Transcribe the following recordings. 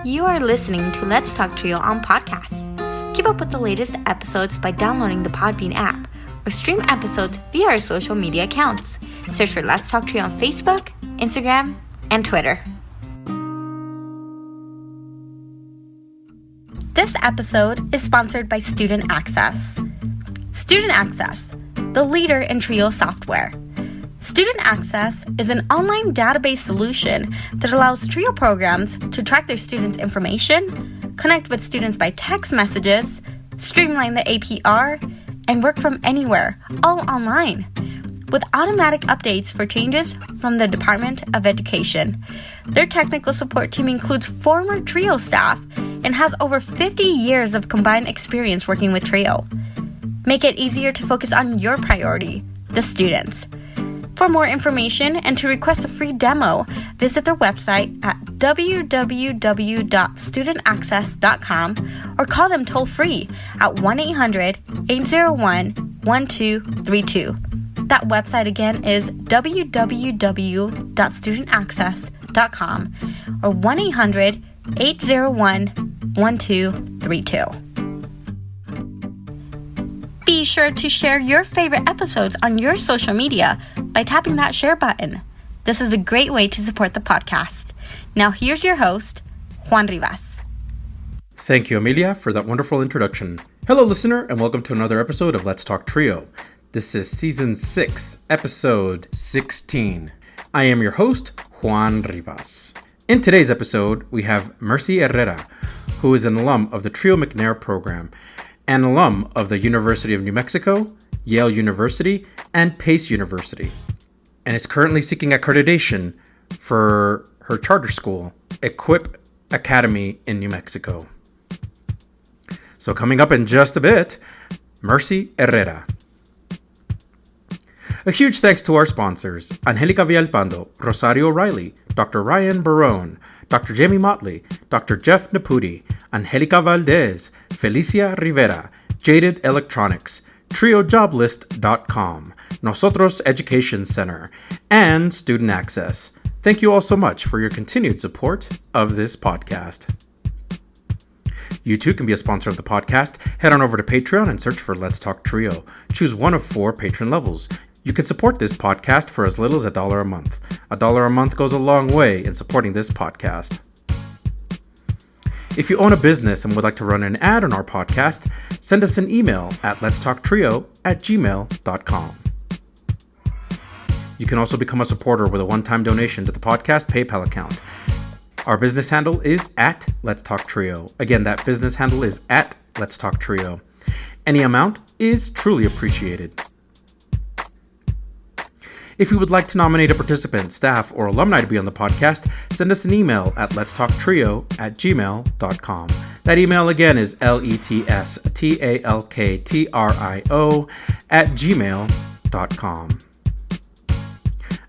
You are listening to Let's Talk Trio on podcasts. Keep up with the latest episodes by downloading the Podbean app or stream episodes via our social media accounts. Search for Let's Talk Trio on Facebook, Instagram, and Twitter. This episode is sponsored by Student Access. Student Access, the leader in Trio software. Student Access is an online database solution that allows Trio programs to track their students' information, connect with students by text messages, streamline the APR, and work from anywhere, all online, with automatic updates for changes from the Department of Education. Their technical support team includes former Trio staff and has over 50 years of combined experience working with Trio. Make it easier to focus on your priority, the students. For more information and to request a free demo, visit their website at www.studentaccess.com or call them toll-free at 1-800-801-1232. That website again is www.studentaccess.com or 1-800-801-1232. Be sure to share your favorite episodes on your social media by tapping that share button. This is a great way to support the podcast. Now here's your host, Juan Rivas. Thank you, Amelia, for that wonderful introduction. Hello, listener, and welcome to another episode of Let's Talk Trio. This is Season 6, Episode 16. I am your host, Juan Rivas. In today's episode, we have Mercy Herrera, who is an alum of the Trio McNair program, an alum of the University of New Mexico, Yale University, and Pace University, and is currently seeking accreditation for her charter school, Equip Academy in New Mexico. So coming up in just a bit, Mercy Herrera. A huge thanks to our sponsors, Angelica Villalpando, Rosario Riley, Dr. Ryan Barone, Dr. Jamie Motley, Dr. Jeff Naputi, Angelica Valdez, Felicia Rivera, Jaded Electronics, TrioJoblist.com, NOSOTROS Education Center, and Student Access. Thank you all so much for your continued support of this podcast. You too can be a sponsor of the podcast. Head on over to Patreon and search for Let's Talk Trio. Choose one of 4 patron levels. You can support this podcast for as little as $1 a month. $1 a month goes a long way in supporting this podcast. If you own a business and would like to run an ad on our podcast, send us an email at letstalktrio@gmail.com. You can also become a supporter with a one-time donation to the podcast PayPal account. Our business handle is at Let's Talk Trio. Again, that business handle is at Let's Talk Trio. Any amount is truly appreciated. If you would like to nominate a participant, staff, or alumni to be on the podcast, send us an email at letstalktrio@gmail.com. That email again is letstalktrio@gmail.com.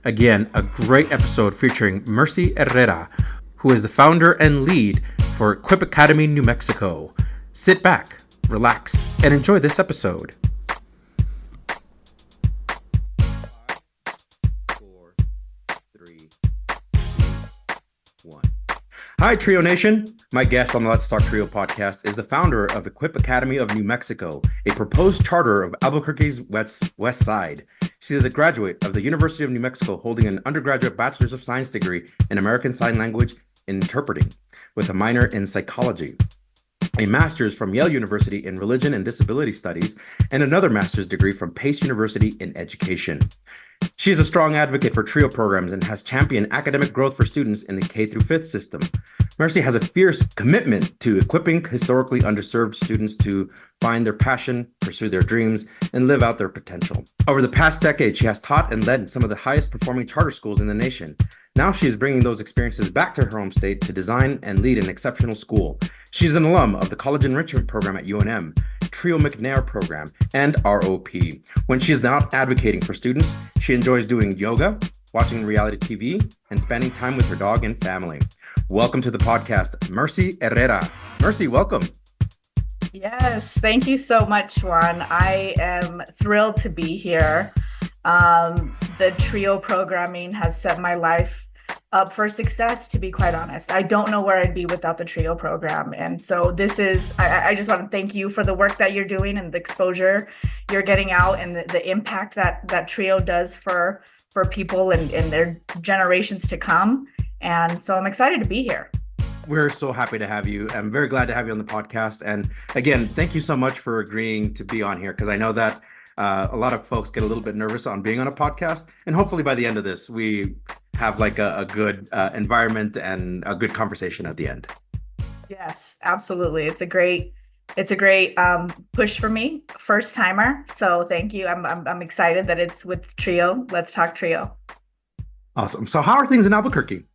Again, a great episode featuring Mercy Herrera, who is the founder and lead for Equip Academy, New Mexico. Sit back, relax, and enjoy this episode. Hi, Trio Nation. My guest on the Let's Talk Trio podcast is the founder of Equip Academy of New Mexico, a proposed charter of Albuquerque's West Side. She is a graduate of the University of New Mexico, holding an undergraduate Bachelor's of Science degree in American Sign Language Interpreting, with a minor in psychology, a master's from Yale University in Religion and Disability Studies, and another master's degree from Pace University in Education. She is a strong advocate for Trio programs and has championed academic growth for students in the K through 5th system. Mercy has a fierce commitment to equipping historically underserved students to find their passion, pursue their dreams, and live out their potential. Over the past decade, she has taught and led some of the highest performing charter schools in the nation. Now she is bringing those experiences back to her home state to design and lead an exceptional school. She's an alum of the College Enrichment Program at UNM, Trio McNair program, and ROP. When she is not advocating for students, she enjoys doing yoga, watching reality TV, and spending time with her dog and family. Welcome to the podcast, Mercy Herrera. Mercy, welcome. Yes, thank you so much, Juan. I am thrilled to be here. The Trio programming has set my life up for success, to be quite honest. I don't know where I'd be without the TRIO program. And so I just want to thank you for the work that you're doing and the exposure you're getting out, and the impact that TRIO does for people and their generations to come. And so I'm excited to be here. We're so happy to have you. I'm very glad to have you on the podcast. And again, thank you so much for agreeing to be on here, because I know that a lot of folks get a little bit nervous on being on a podcast. And hopefully by the end of this, we have like a good environment and a good conversation at the end. Yes, absolutely. It's a great push for me, first timer. So thank you. I'm excited that it's with TRIO. Let's talk TRIO. Awesome. So how are things in Albuquerque?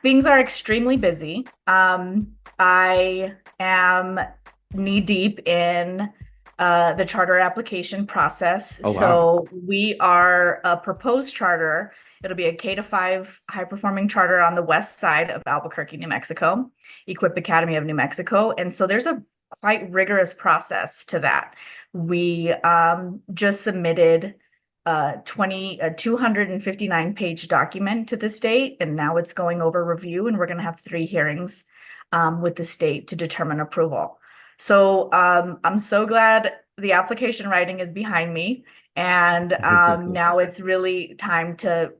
Things are extremely busy. I am knee deep in the charter application process. Oh, wow. So we are a proposed charter. It'll be a K-5 high-performing charter on the west side of Albuquerque, New Mexico, Equip Academy of New Mexico. And so there's a quite rigorous process to that. We just submitted a 259-page document to the state, and now it's going over review, and we're going to have 3 hearings with the state to determine approval. So I'm so glad the application writing is behind me, and now it's really time to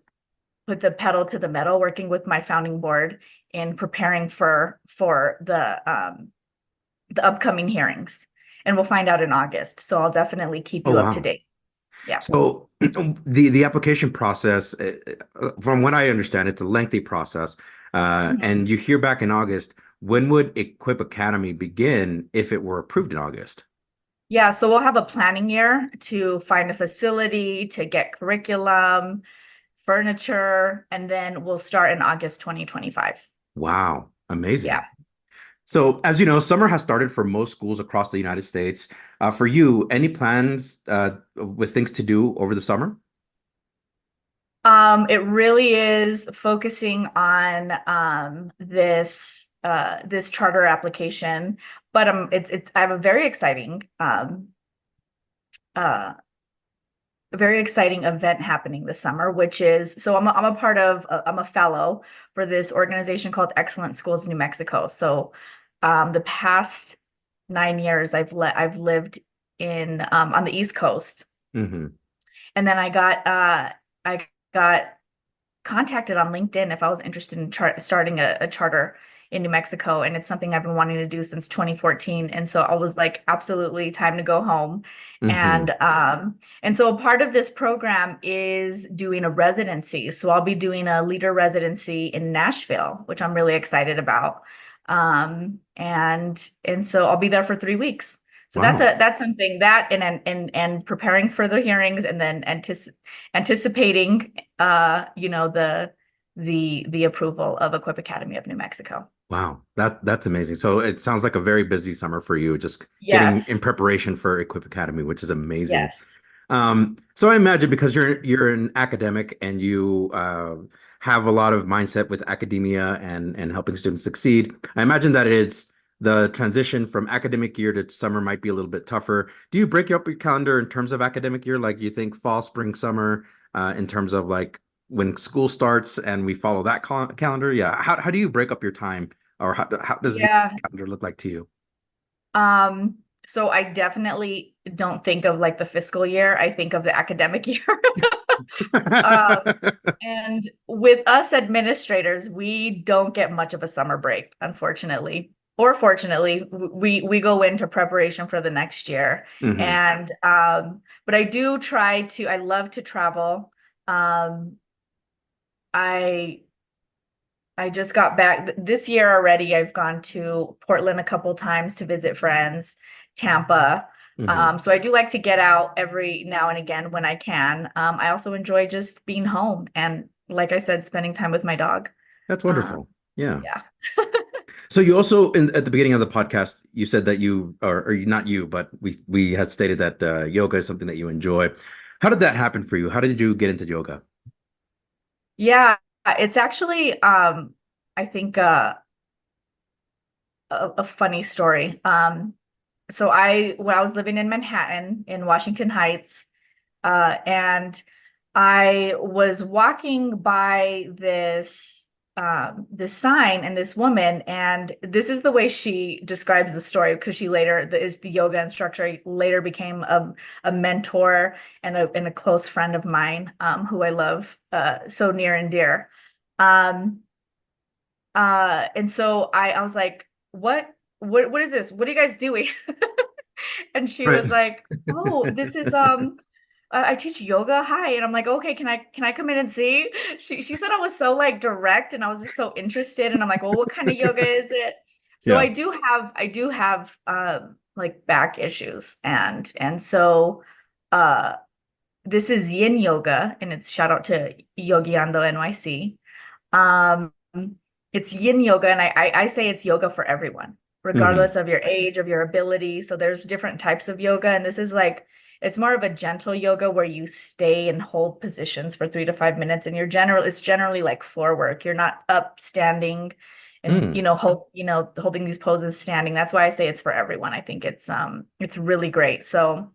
put the pedal to the metal, working with my founding board in preparing for the upcoming hearings, and we'll find out in August. So I'll definitely keep you up to date. Yeah. So the application process, from what I understand, it's a lengthy process, and you hear back in August. When would Equip Academy begin if it were approved in August? Yeah, so we'll have a planning year to find a facility, to get curriculum, furniture, and then we'll start in August 2025. Wow, amazing. Yeah. So, as you know, summer has started for most schools across the United States. For you, any plans with things to do over the summer? It really is focusing on this charter application, but I have a very exciting event happening this summer, which is, so I'm a fellow for this organization called Excellent Schools New Mexico. So the past 9 years I've lived in on the East Coast. Mm-hmm. And then I got contacted on LinkedIn if I was interested in starting a charter in New Mexico, and it's something I've been wanting to do since 2014. And so I was like, absolutely, time to go home. Mm-hmm. And so a part of this program is doing a residency. So I'll be doing a leader residency in Nashville, which I'm really excited about. And so I'll be there for 3 weeks. So Wow. that's something that, and preparing for the hearings, and then anticipating the approval of Equip Academy of New Mexico. Wow, that's amazing. So it sounds like a very busy summer for you, just getting Yes. in preparation for Equip Academy, which is amazing. Yes. So I imagine, because you're an academic and you have a lot of mindset with academia and helping students succeed, I imagine that it's the transition from academic year to summer might be a little bit tougher. Do you break up your calendar in terms of academic year? Like, you think fall, spring, summer, in terms of like when school starts and we follow that calendar? Yeah. How do you break up your time, or how does the calendar look like to you? So I definitely don't think of like the fiscal year. I think of the academic year. And with us administrators, we don't get much of a summer break, unfortunately. Or fortunately, we go into preparation for the next year. Mm-hmm. And but I do I love to travel. I just got back this year already. I've gone to Portland a couple times to visit friends, Tampa. Mm-hmm. So I do like to get out every now and again when I can. I also enjoy just being home and, like I said, spending time with my dog. That's wonderful. Yeah. So you also, at the beginning of the podcast, you said that or not you, but we had stated that yoga is something that you enjoy. How did that happen for you? How did you get into yoga? Yeah, it's actually, I think, a funny story. So when I was living in Manhattan, in Washington Heights, and I was walking by this sign and this woman, and this is the way she describes the story because she later is the yoga instructor, later became a mentor and a close friend of mine, who I love so near and dear. Um, and so I was like, what is this? What are you guys doing? And she Right. was like, oh, this is I teach yoga. Hi. And I'm like, okay, can I come in and see? She said I was so like direct and I was just so interested. And I'm like, well, what kind of yoga is it? So Yeah. I do have like back issues, and so uh this is yin yoga, and it's shout out to Yogiando NYC. Um, it's yin yoga, and I say it's yoga for everyone, Hmm. regardless of your age, of your ability. So there's different types of yoga, and this is like it's more of a gentle yoga where you stay and hold positions for 3 to 5 minutes, and it's generally like floor work. You're not up standing and Mm. holding these poses standing. That's why I say it's for everyone. I think it's really great. So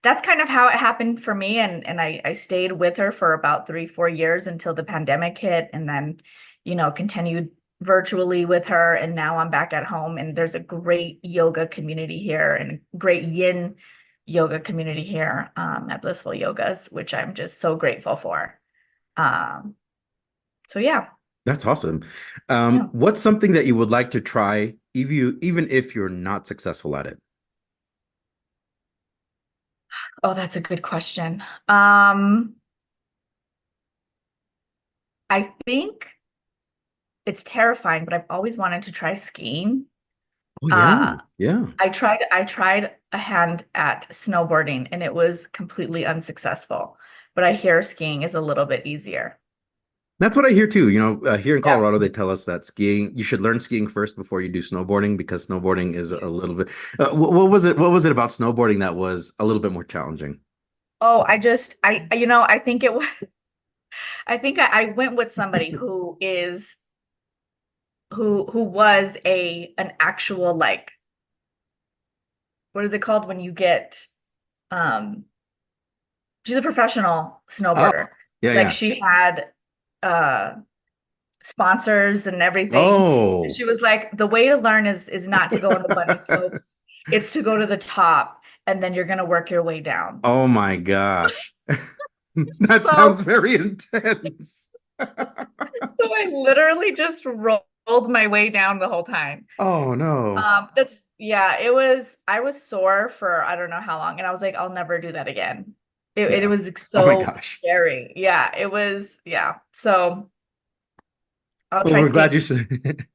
that's kind of how it happened for me. And I stayed with her for about 3, 4 years until the pandemic hit, and then, continued virtually with her. And now I'm back at home, and there's a great yoga community here and a great yin yoga community here, at Blissful Yogas, which I'm just so grateful for. Um, so yeah, That's awesome. yeah. What's something that you would like to try, even if you're not successful at it? Oh, that's a good question. I think it's terrifying, but I've always wanted to try skiing. Oh yeah, Uh, yeah. I tried a hand at snowboarding and it was completely unsuccessful. But I hear skiing is a little bit easier. That's what I hear too. Here in Yeah. Colorado, they tell us that skiing, you should learn skiing first before you do snowboarding because snowboarding is a little bit. What was it? What was it about snowboarding that was a little bit more challenging? Oh, I think it was, I think I went with somebody who was an actual, like, what is it called when you get, um, she's a professional Oh, snowboarder. yeah, Like yeah. she had, uh, sponsors and everything. And Oh, she was like, the way to learn is not to go on the bunny slopes. It's to go to the top and then you're gonna work your way down. oh my gosh. That sounds So very intense. so I literally just rolled my way down the whole time. Oh no. That's yeah, I was sore for I don't know how long, and I was like, I'll never do that again. It Yeah. was Oh my so gosh. scary. Yeah, it was, yeah. So I'll Well, try we're skiing. glad you said.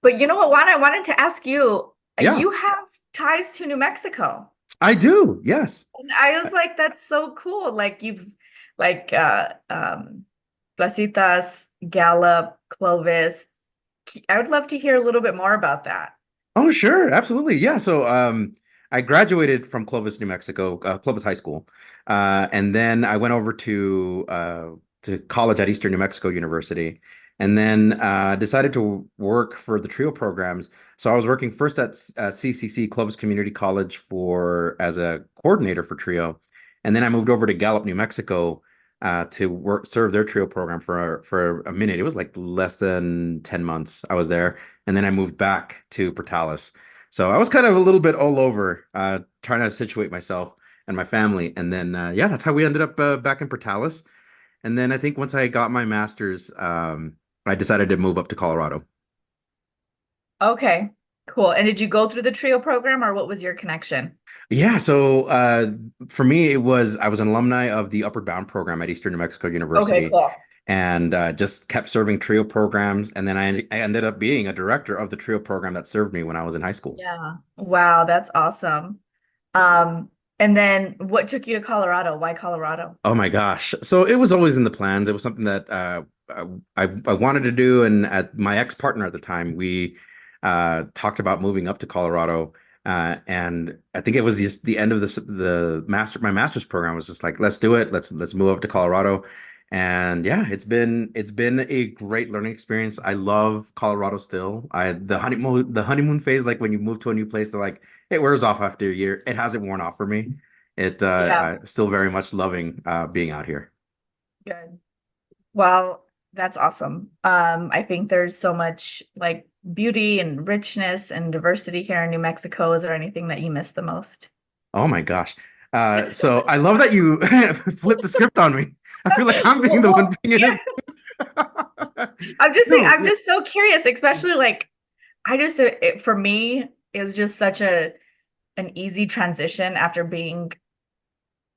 But you know what, Juan? I wanted to ask you, Yeah, you have ties to New Mexico. I do. Yes. And I was like, that's so cool. Like you've like Placitas, Gallup, Clovis. I would love to hear a little bit more about that. Oh, sure. Absolutely. Yeah. So, I graduated from Clovis, New Mexico, Clovis High School. And then I went over to college at Eastern New Mexico University, and then decided to work for the TRIO programs. So I was working first at CCC, Clovis Community College, for as a coordinator for TRIO, and then I moved over to Gallup, New Mexico, to serve their TRIO program for a minute. It was like less than 10 months I was there, and then I moved back to Portales. So I was kind of a little bit all over, trying to situate myself and my family, and then yeah, that's how we ended up back in Portales. And then I think once I got my master's, I decided to move up to Colorado. Okay, cool. And did you go through the TRIO program or what was your connection? Yeah, so for me, I was an alumni of the Upward Bound program at Eastern New Mexico Okay, University, cool. and just kept serving TRIO programs. And then I ended up being a director of the TRIO program that served me when I was in high school. Yeah. Wow, that's awesome. And then what took you to Colorado? Why Colorado? Oh my gosh. So it was always in the plans. It was something that I wanted to do. And at my ex-partner at the time, we talked about moving up to Colorado. And I think it was just the end of my master's program was just like, let's do it. Let's move up to Colorado. And yeah, it's been a great learning experience. I love Colorado still. The honeymoon phase, like when you move to a new place, they're like, it wears off after a year. It hasn't worn off for me. Yeah. I'm still very much loving being out here. Good. Well, that's awesome. I think there's so much like beauty and richness and diversity here in New Mexico. Is there anything that you miss the most? Oh my gosh. So I love that you flipped the script on me. I feel like I'm being Well, the one well, being yeah. it. I'm just like No, I'm yeah, just so curious, especially like for me, it was just such an easy transition after being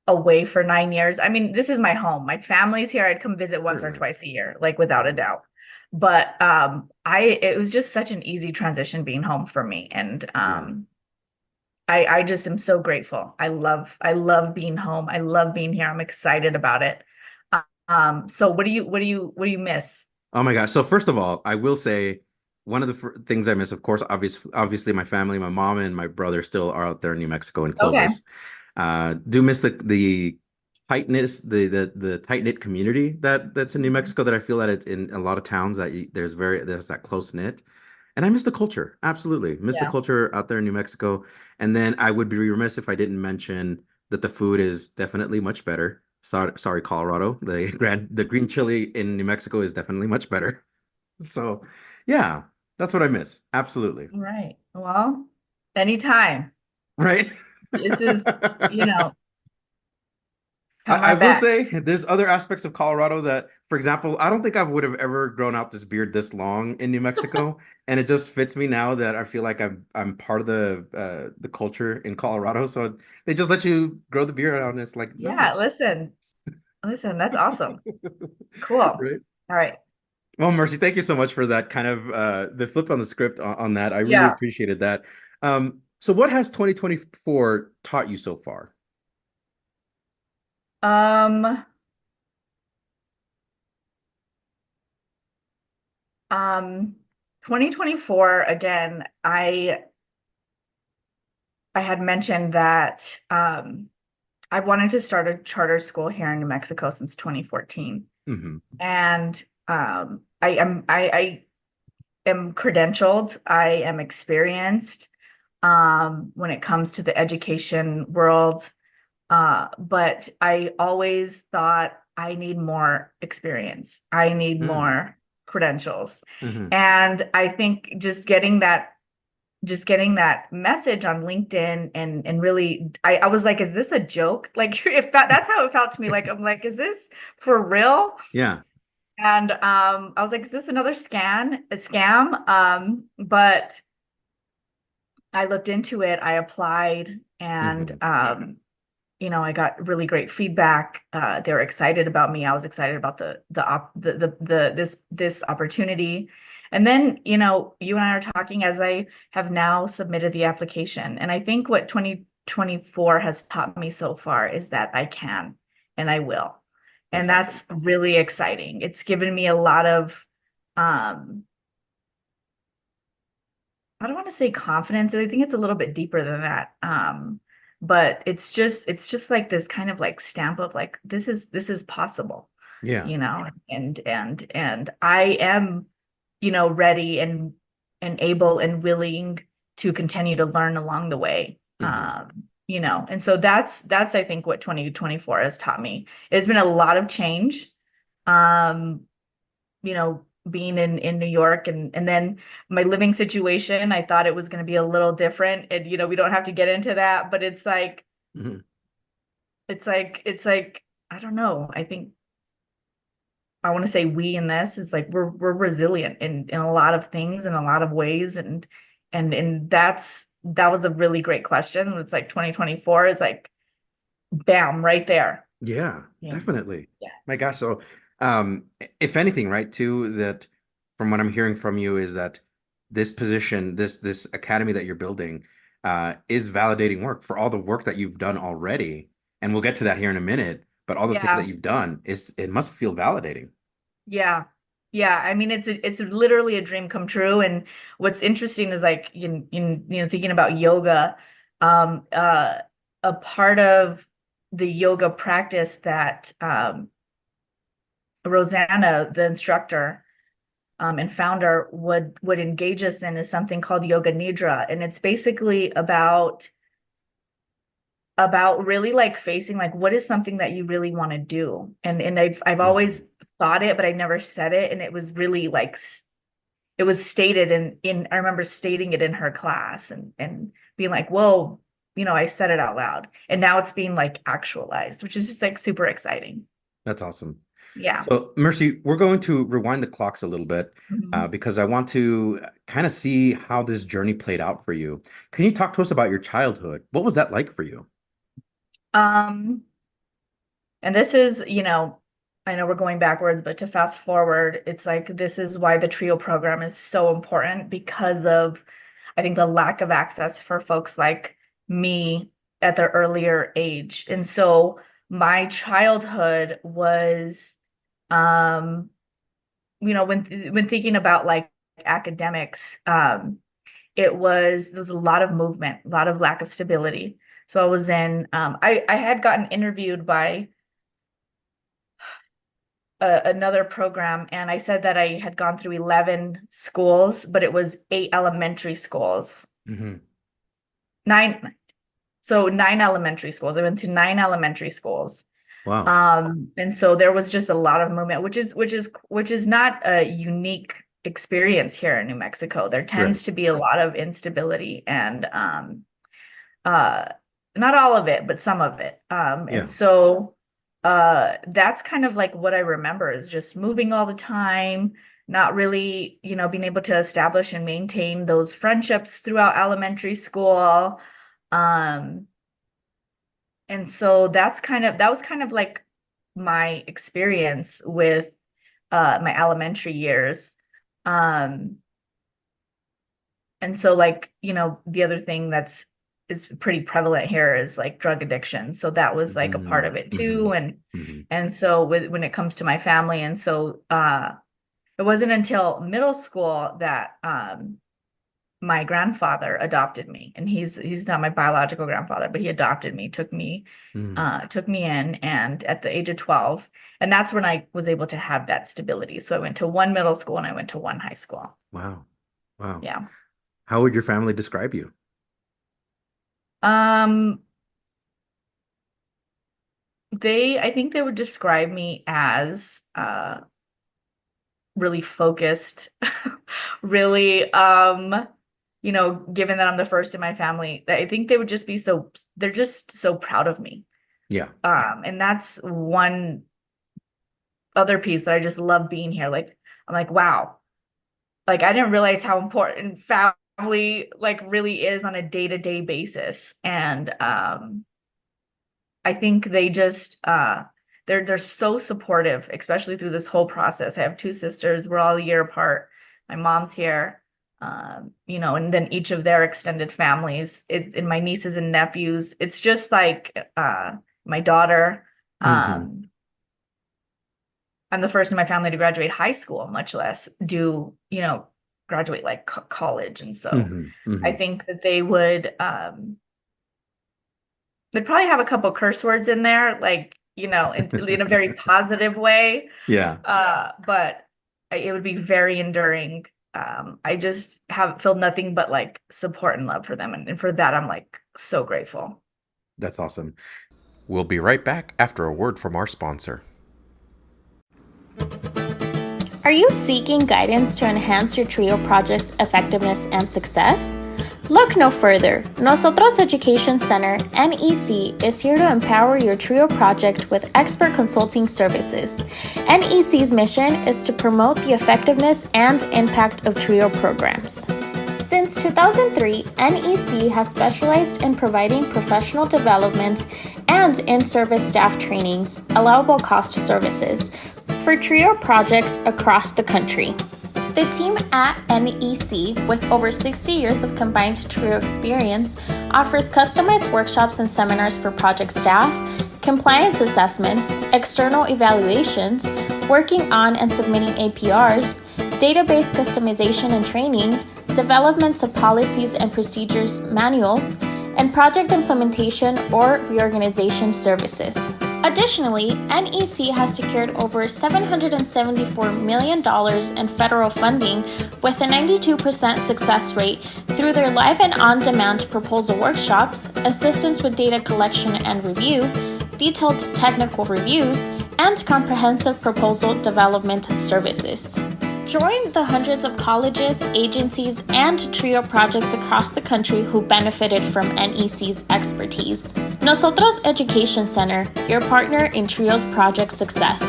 away for 9 years. I mean, this is my home. My family's here. I'd come visit once or certainly. twice a year, like without a Mhm. doubt. But it was just such an easy transition being home for me. And Yeah. I just am so grateful. I love being home. I love being here. I'm excited about it. So what do you miss? Oh my gosh. So first of all, I will say one of the things I miss, of course, obviously my family, my mom and my brother still are out there in New Mexico and Okay. Clovis. Do miss the tightness, the tight-knit community that's in New Mhm. Mexico that I feel that it's in a lot of towns that there's that close knit. And I miss the culture. Absolutely. Miss the Yeah. culture out there in New Mexico. And then I would be remiss if I didn't mention that the food is definitely much better. Sorry, Colorado. The green chili in New Mexico is definitely much better. So, yeah, that's what I miss. Absolutely. All right. Well, anytime. Right? This is, you know, come I right will back. say there's other aspects of Colorado that, for example, I don't think I would have ever grown out this beard this long in New Mexico, and it just fits me now that I feel like I'm part of the culture in Colorado. So they just let you grow the beard out, and it's like Yeah, nice, listen, that's awesome. Cool. All right? right. Well, Mercy, thank you so much for that kind of the flip on the script on that. I really Yeah. appreciated that. So what has 2024 taught you so far? Um, um, 2024, again, I had mentioned that I wanted to start a charter school here in New Mexico since 2014. Hmm. And I am credentialed, I am experienced when it comes to the education world. But I always thought I need more experience. I need Mm. more credentials. Hmm. And I think just getting that message on LinkedIn and really I was like, is this a joke? Like if that's how it felt to me. Like I'm like, is this for real? Yeah. And I was like, is this another a scam? But I looked into it, I applied, and Hmm. I got really great feedback. They were excited about me. I was excited about this opportunity. And then, you and I are talking as I have now submitted the application. And I think what 2024 has taught me so far is that I can and I will. That's And awesome. that's really exciting. It's given me a lot of um I don't want to say confidence. I think it's a little bit deeper than that. But it's just like this kind of like stamp of like this is possible, Yeah. and I am, ready and able and willing to continue to learn along the way. Hmm. And so that's I think what 2024 has taught me. It's been a lot of change. Um, being in New York and then my living situation, I thought it was going to be a little different. And we don't have to get into that, but Hmm. it's like I don't know. I think I want to say we in this is like we're resilient in a lot of things in a lot of ways and that was a really great question. It's like 2024 is like bam right there. Yeah, Yeah. definitely. Yeah. My gosh. So, if anything, right, too, that from what I'm hearing from you is that this position, this academy that you're building, is validating work for all the work that you've done already. And we'll get to that here in a minute, but all the things that Yeah. you've done it must feel validating. Yeah. Yeah. I mean, it's literally a dream come true. And what's interesting is like thinking about yoga, um, uh, a part of the yoga practice that Rosanna, the instructor and founder, would engage us in is something called yoga nidra. And it's basically about about really like facing like what is something that you really want to do. And I've always thought it, but I never said it. And it was really like it was stated in I remember stating it in her class and being like, whoa, I said it out loud. And now it's being like actualized, which is just like super exciting. That's awesome. Yeah. So, Mercy, we're going to rewind the clocks a little bit because I want to kind of see how this journey played out for you. Can you talk to us about your childhood? What was that like for you? And this is, I know we're going backwards, but to fast forward, it's like this is why the TRIO program is so important because of, I think, the lack of access for folks like me at their earlier age. And so my childhood was, when thinking about like academics, there was a lot of movement, a lot of lack of stability. So I was in, I had gotten interviewed by another program, and I said that I had gone through 11 schools, but it was 8 elementary schools. Mm-hmm. 9 elementary schools. I went to 9 elementary schools. Wow. And so there was just a lot of movement, which is not a unique experience here in New Mexico. There tends to be a lot of instability and not all of it, but some of it. And so that's kind of like what I remember is just moving all the time, not really, being able to establish and maintain those friendships throughout elementary school. And so that was kind of like my experience with my elementary years. And so like, the other thing is pretty prevalent here is like drug addiction. So that was like a part of it too. And so when it comes to my family, and so it wasn't until middle school that my grandfather adopted me, and he's not my biological grandfather, but he adopted me, took me in, and at the age of 12, and that's when I was able to have that stability. So I went to one middle school and I went to one high school. Wow. Yeah. How would your family describe you? I think they would describe me as really focused, really, given that I'm the first in my family, I think they would just be they're just so proud of me. Yeah. And that's one other piece that I just love being here. Like, I'm like, wow, like I didn't realize how important family like really is on a day-to-day basis. And I think they just they're so supportive, especially through this whole process. I have 2 sisters, we're all a year apart. My mom's here, and then each of their extended families, and my nieces and nephews. It's just like my daughter. I'm the first in my family to graduate high school, much less graduate like college. And so I think that they would they'd probably have a couple curse words in there, like, in a very positive way. Yeah. But it would be very enduring. I just have felt nothing but like support and love for them. And for that, I'm like so grateful. That's awesome. We'll be right back after a word from our sponsor. Are you seeking guidance to enhance your TRIO project's effectiveness and success? Look no further. NOSOTROS Education Center, NEC, is here to empower your TRIO project with expert consulting services. NEC's mission is to promote the effectiveness and impact of TRIO programs. Since 2003, NEC has specialized in providing professional development and in-service staff trainings, allowable cost services, for TRIO projects across the country. The team at NEC, with over 60 years of combined TRIO experience, offers customized workshops and seminars for project staff, compliance assessments, external evaluations, working on and submitting APRs, database customization and training, developments of policies and procedures manuals, and project implementation or reorganization services. Additionally, NEC has secured over $774 million in federal funding with a 92% success rate through their live and on-demand proposal workshops, assistance with data collection and review, detailed technical reviews, and comprehensive proposal development services. Join the hundreds of colleges, agencies, and TRIO projects across the country who benefited from NEC's expertise. Nosotros Education Center, your partner in TRIO's project success.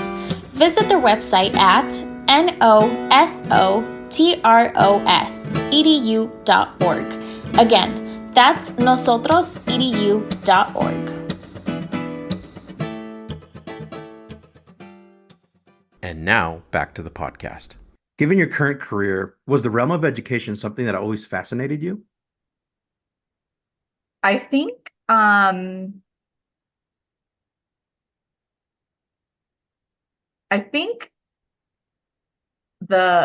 Visit their website at nosotrosedu.org. Again, that's nosotrosedu.org. And now, back to the podcast. Given your current career, was the realm of education something that always fascinated you? I think I think from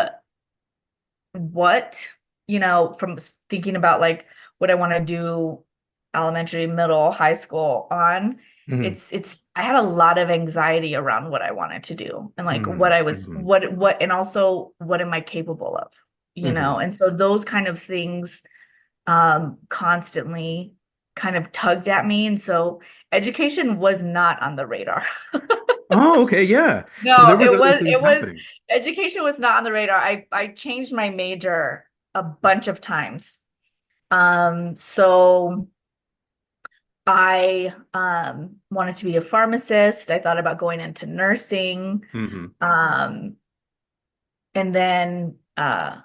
thinking about like what I want to do elementary, middle, high school on, it's I had a lot of anxiety around what I wanted to do and like what I was what and also what am I capable of, and so those kind of things constantly kind of tugged at me, and so education was not on the radar. Oh, okay, yeah. No, So there was other it things was happening. education was not on the radar. I changed my major a bunch of times. So I wanted to be a pharmacist. I thought about going into nursing. And then I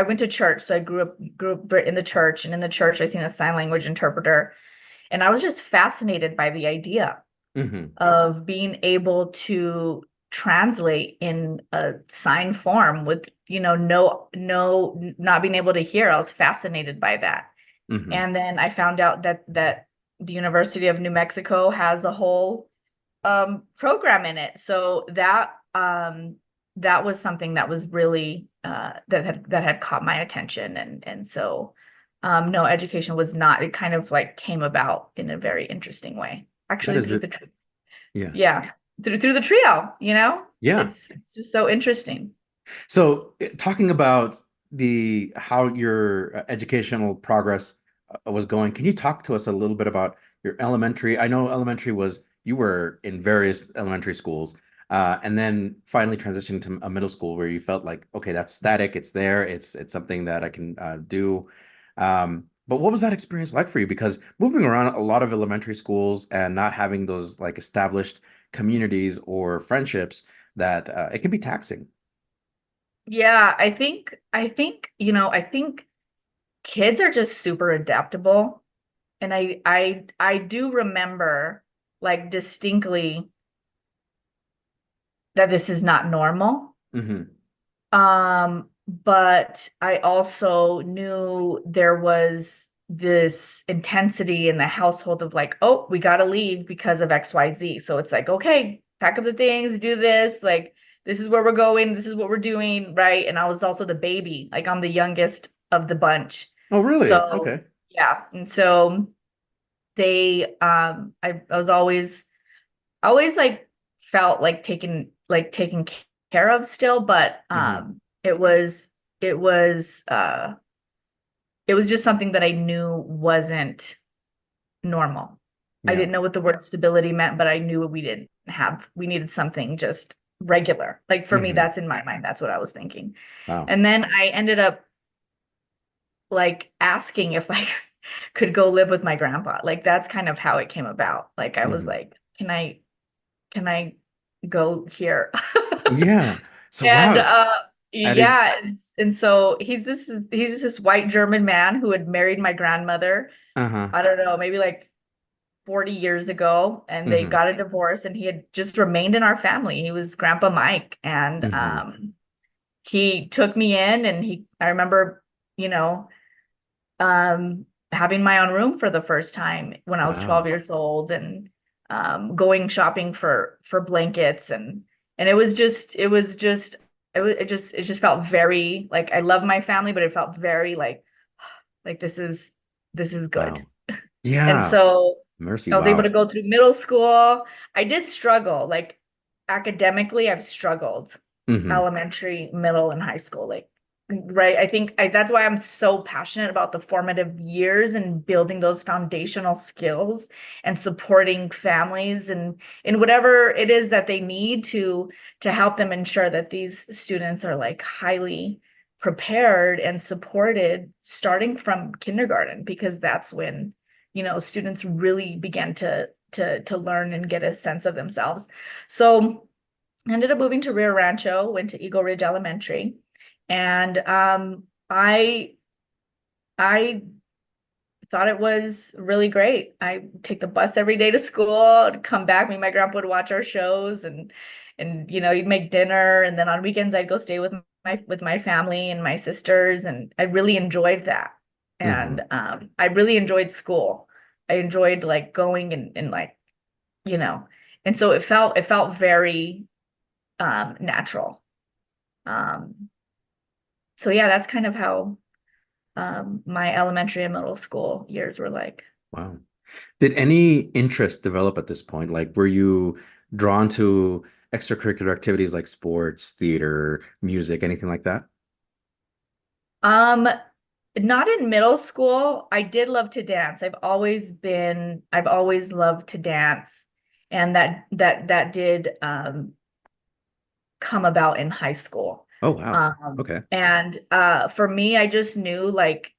went to church. So I grew up in the church, and in the church I seen a sign language interpreter, and I was just fascinated by the idea of being able to translate in a sign form with, not being able to hear. I was fascinated by that. And then I found out that the University of New Mexico has a whole program in it. So that was something that was really that had caught my attention, and so no, education was not. It kind of like came about in a very interesting way, actually, through the through the trio. It's just so interesting. So talking about how your educational progress was going, can you talk to us a little bit about your elementary? I know elementary you were in various elementary schools, and then finally transitioned to a middle school where you felt like, okay, that's static, it's there, it's something that I can do. But what was that experience like for you? Because moving around a lot of elementary schools and not having those like established communities or friendships, that it can be taxing. Yeah, I think kids are just super adaptable. And I do remember like distinctly that this is not normal. But I also knew there was this intensity in the household of like, oh, we got to leave because of XYZ. So it's like, okay, pack up the things, do this, like, this is where we're going, this is what we're doing, right? And I was also the baby, like I'm the youngest of the bunch. Oh, really? So, okay. Yeah. And so they, I was always like felt like taken care of still, but it was just something that I knew wasn't normal. I didn't know what the word stability meant, but I knew we needed something just regular. Like for me, that's in my mind, that's what I was thinking. Wow. And then I ended up like asking if I could go live with my grandpa. Like that's kind of how it came about. Like I was like, can I go here? Yeah. So And wow. and so he's just this white German man who had married my grandmother. I don't know, maybe like 40 years ago, and they got a divorce, and he had just remained in our family. He was Grandpa Mike, and he took me in, and I remember, having my own room for the first time when I was 12 years old, and going shopping for blankets, and it was just it just felt very like I love my family, but it felt very like this is good. Wow. And Yeah. so Mercy. I was able to Wow. go through middle school. I did struggle, like academically, I've struggled Hmm. elementary, middle, and high school. Like, right. That's why I'm so passionate about the formative years and building those foundational skills and supporting families and in whatever it is that they need to help them ensure that these students are like highly prepared and supported starting from kindergarten, because that's when students really began to learn and get a sense of themselves. So I ended up moving to Rio Rancho, went to Eagle Ridge Elementary, and I thought it was really great. I take the bus every day to school, I'd come back, me and my grandpa would watch our shows and he'd make dinner, and then on weekends I'd go stay with my family and my sisters, and I really enjoyed that. Hmm. And I really enjoyed school. I enjoyed like going and like, you know, and so it felt very natural. Um, so yeah, that's kind of how my elementary and middle school years were like. Wow. Did any interest develop at this point? Like, were you drawn to extracurricular activities like sports, theater, music, anything like that? Um, Not in middle school. I did love to dance. I've always loved to dance. And that did come about in high school. Oh, wow. Okay. And for me, I just knew like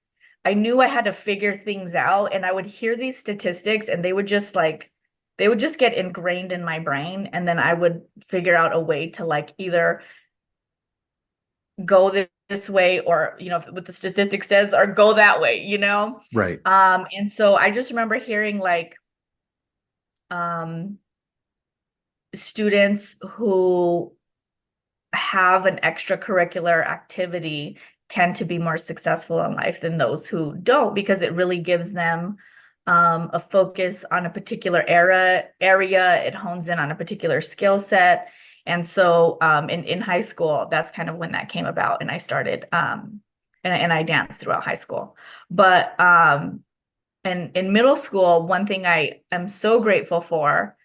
I knew I had to figure things out, and I would hear these statistics and they would just get ingrained in my brain, and then I would figure out a way to like either go this way or what the statistics says, or go that way. Right. And so I just remember hearing like um students who have an extracurricular activity tend to be more successful in life than those who don't, because it really gives them a focus on a particular area. It hones in on a particular skill set. And so in high school, that's kind of when that came about. And I started and I danced throughout high school. But and in middle school, one thing I am so grateful for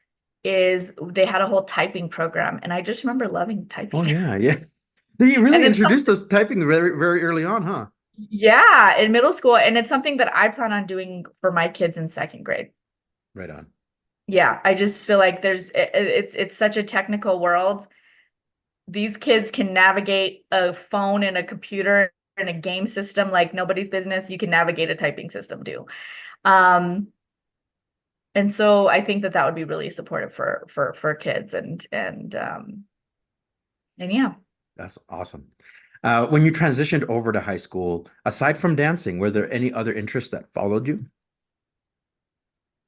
is they had a whole typing program. And I just remember loving Oh, typing. yeah. Yeah. They And really it's introduced us typing very, very early on, huh? yeah, in middle school. And it's something that I plan on doing for my kids in second grade. Right on. Yeah, I just feel like it's such a technical world. These kids can navigate a phone and a computer and a game system like nobody's business. You can navigate a typing system too. Um, and so I think that would be really supportive for kids and yeah. That's awesome. When you transitioned over to high school, aside from dancing, were there any other interests that followed you?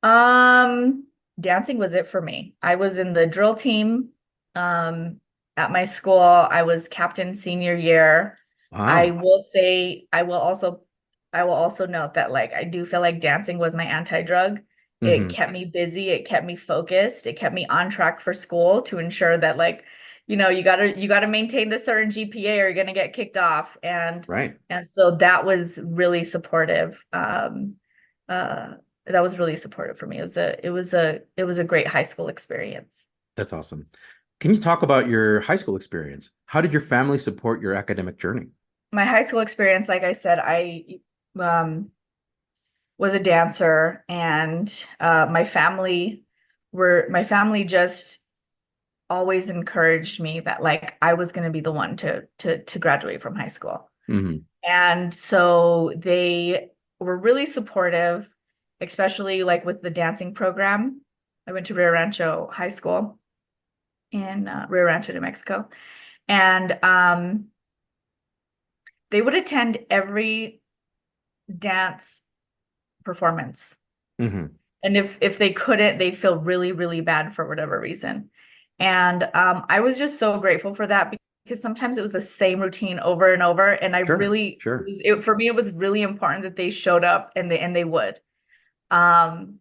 Um, Dancing was it for me. I was in the drill team at my school. I was captain senior year. I Wow. will say, I will also note that like I do feel like dancing was my anti-drug. It Hmm. kept me busy, it kept me focused, it kept me on track for school to ensure that like, you gotta maintain the certain GPA or you're gonna get kicked off. Right. And so that was really supportive. Uh that was really supportive for me. It was a great high school experience. That's awesome. Can you talk about your high school experience? How did your family support your academic journey? My high school experience, like I said, I um was a dancer, and my family just always encouraged me that like I was going to be the one to graduate from high school. Hmm. And so they were really supportive, especially like with the dancing program. I went to Rio Rancho High School in Rio Rancho, New Mexico. And they would attend every dance performance. Hmm. And if they couldn't, they'd feel really, really bad for whatever reason. And I was just so grateful for that, because sometimes it was the same routine over and over. And I Sure. really, Sure. for me, it was really important that they showed up, and they would. Um,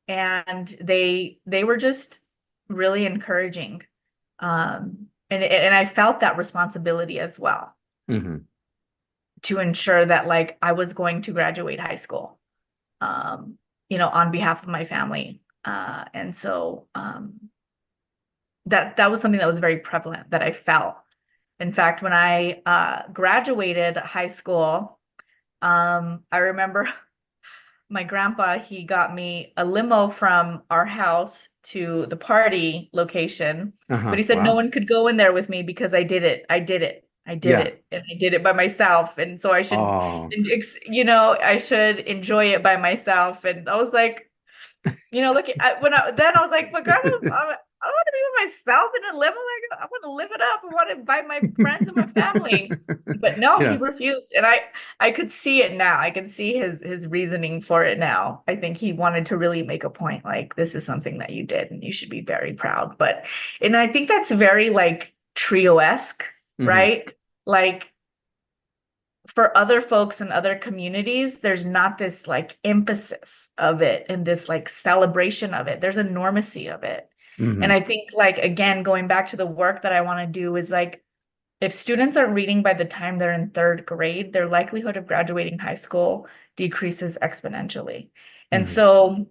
and they were just really encouraging. and I felt that responsibility as well Mm-hmm. to ensure that like I was going to graduate high school, on behalf of my family. And so that was something that was very prevalent that I felt. In fact, when I graduated high school, I remember my grandpa, he got me a limo from our house to the party location, but he said no Wow. one could go in there with me because I did it. I did it. I did Yeah. it. And I did it by myself. And so I should, Oh. I should enjoy it by myself. And I was like, look, then I was like, but grandma, I want to be with myself in a limo. Like, I want to live it up. I want to invite my friends and my family. But no, he Yeah. refused. And I could see it now. I can see his reasoning for it now. I think he wanted to really make a point, like, this is something that you did and you should be very proud. And I think that's very like trio-esque, Mhm. right? Like, for other folks in other communities, there's not this like emphasis of it and this like celebration of it. There's a normacy of it. Mhm. And I think, like, again, going back to the work that I want to do is like, if students are reading by the time they're in third grade, their likelihood of graduating high school decreases exponentially. And Mhm. so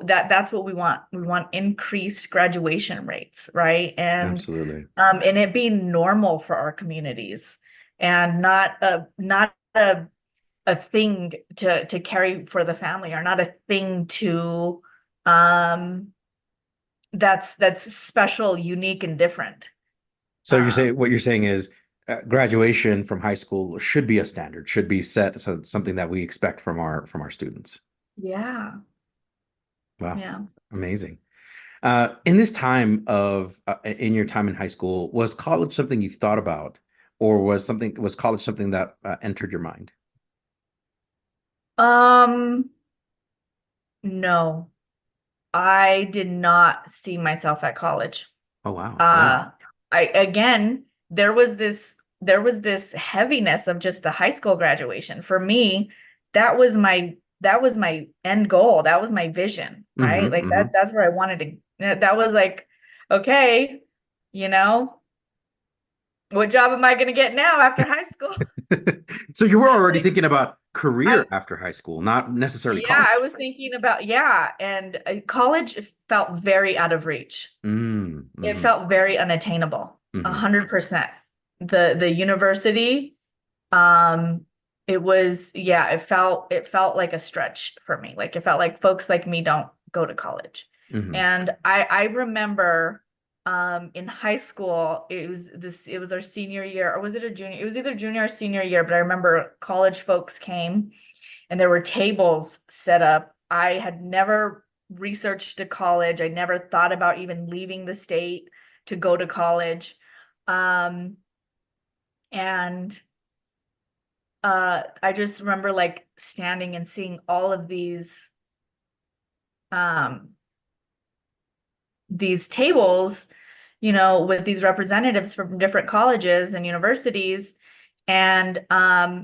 that's what we want. We want increased graduation rates, right? Absolutely. And it being normal for our communities and not a thing to carry for the family, or not a thing to um that's special, unique, and different. So Um what you're saying is graduation from high school should be a standard, should be set, so something that we expect from our students. yeah, Wow, yeah. amazing. In this time in your time in high school, was college something you thought about, or was college something that entered your mind? Um no, I did not see myself at college. Oh wow, yeah. uh I again, there was this heaviness of just a high school graduation for me. That was my end goal. That was my vision, right? Like, Mm-hmm. that's where I wanted to. That was like, okay, you know what job am I going to get now after high school? So you were already Like, thinking about I career after high school, not necessarily yeah, I college. was thinking about, yeah, and college felt very out of reach. It Mm-hmm. felt very unattainable, Mm-hmm. 100%. The university, um, it was, yeah, it felt like a stretch for me. Like, it felt like folks like me don't go to college. Mm-hmm. And I remember in high school, it was our senior year, or was it a junior? It was either junior or senior year, but I remember college folks came and there were tables set up. I had never researched a college. I never thought about even leaving the state to go to college. Um, and I just remember like standing and seeing all of um, these tables, with these representatives from different colleges and universities, and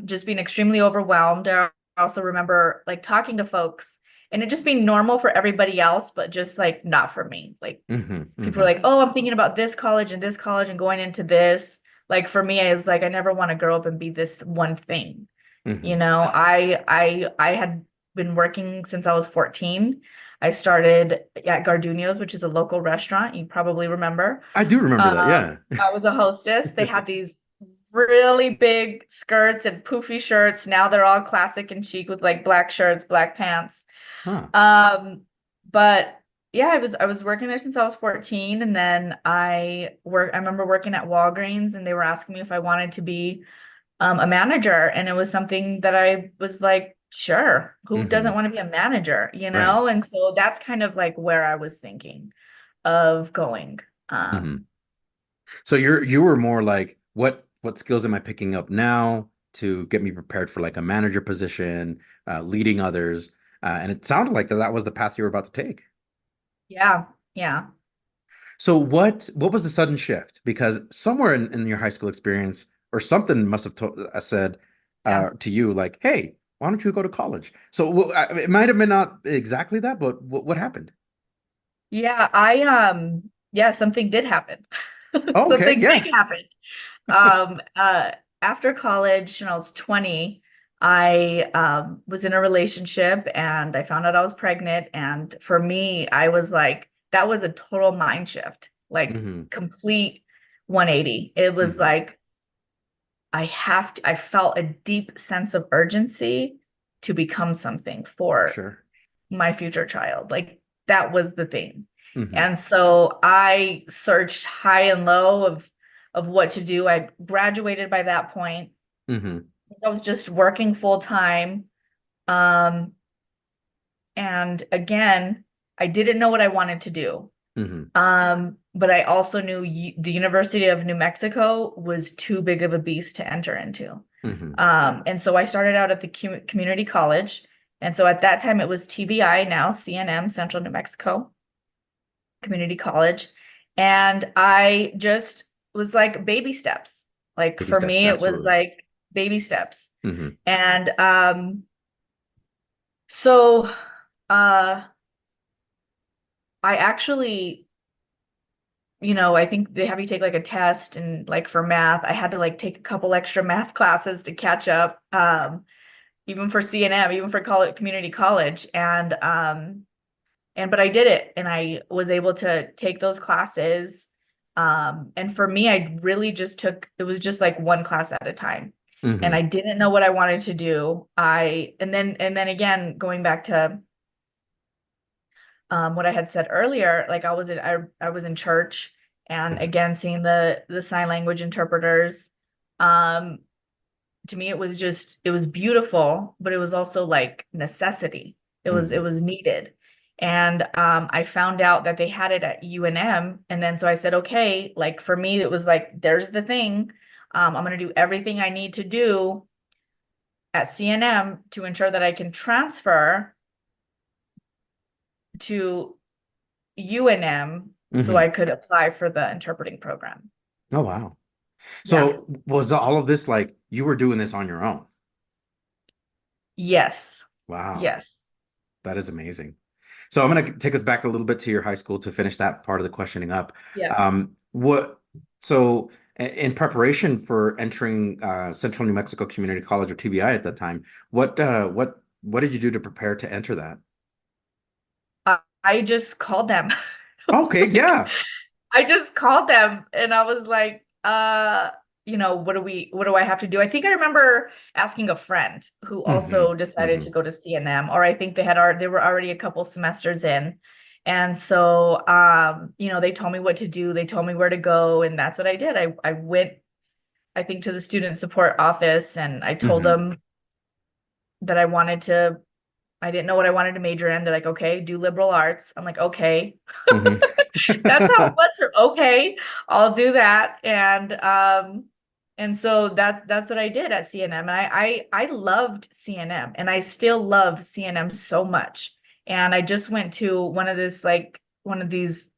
just being extremely overwhelmed. I also remember like talking to folks and it just being normal for everybody else, but just like not for me. Like, Mm-hmm. people are Mm-hmm. like, oh, I'm thinking about this college and this college and going into this. Like, for me, I was like, I never want to grow up and be this one thing. Mm-hmm. I had been working since I was 14. I started at Gardunios, which is a local restaurant. You probably remember. I do remember that, yeah. I was a hostess. They had these really big skirts and poofy shirts. Now they're all classic and chic with like black shirts, black pants. Huh. But yeah, I was working there since I was 14, and then I remember working at Walgreens, and they were asking me if I wanted to be a manager, and it was something that I was like, sure, who Mm-hmm. doesn't want to be a manager, Right. And so that's kind of like where I was thinking of going. Mm-hmm. Um, So you were more like, what skills am I picking up now to get me prepared for like a manager position, leading others, and it sounded like that was the path you were about to take. yeah, yeah. So what was the sudden shift? Because somewhere in your high school experience, or something must have said Yeah. to you like, "Hey, why don't you go to college?" So it might have been not exactly that, but what happened? Yeah, I Yeah, something did happen. Oh, okay, Something big yeah. happened. Um, uh, After college, when I was 20, I was in a relationship and I found out I was pregnant. And for me, I was like, that was a total mind shift, like Mm-hmm. complete 180. It was Mm-hmm. like, I felt a deep sense of urgency to become something for Sure. my future child. Like that was the thing. Mm-hmm. And so I searched high and low of what to do. I graduated by that point. Mm-hmm. I was just working full time. Um, and again, I didn't know what I wanted to do. Mm-hmm. But I also knew the University of New Mexico was too big of a beast to enter into. Mm-hmm. And so I started out at the community college. And so at that time it was TVI, now CNM, Central New Mexico Community College. And I just was like baby steps. Like Baby for steps, me, it was absolutely. like baby steps. Mm-hmm. And so uh I actually, I think they have you take like a test and like for math, I had to like take a couple extra math classes to catch up. Even for CNM, even for college, community college. And but I did it and I was able to take those classes. And for me, I really just it was just like one class at a time. And Mm-hmm. I didn't know what I wanted to do. And then again, going back to what I had said earlier, like I was in church and Mm-hmm. again seeing the sign language interpreters. Um, to me it was beautiful, but it was also like necessity. It Mm-hmm. was needed. And I found out that they had it at UNM. And then so I said, okay, like for me, it was like, there's the thing. I'm going to do everything I need to do at CNM to ensure that I can transfer to UNM so Mm-hmm. I could apply for the interpreting program. Oh, wow. Yeah. So was all of this like you were doing this on your own? Yes. Wow. Yes. That is amazing. So I'm going to take us back a little bit to your high school to finish that part of the questioning up. Yeah. What, so in preparation for entering Central New Mexico Community College or TBI at that time, what did you do to prepare to enter that? I just called them. I was Okay, like, yeah. I just called them and I was like, what do I have to do? I think I remember asking a friend who Hmm. also decided Hmm. to go to CNM, or I think they were already a couple semesters in. And so, they told me what to do. They told me where to go. And that's what I did. I went, I think, to the student support office and I told Hmm. them that I didn't know what I wanted to major in. They're like, okay, do liberal arts. I'm like, okay. Hmm. That's how it was for okay, I'll do that. And so that's what I did at CNM. And I loved CNM and I still love CNM so much. And I just went to one of these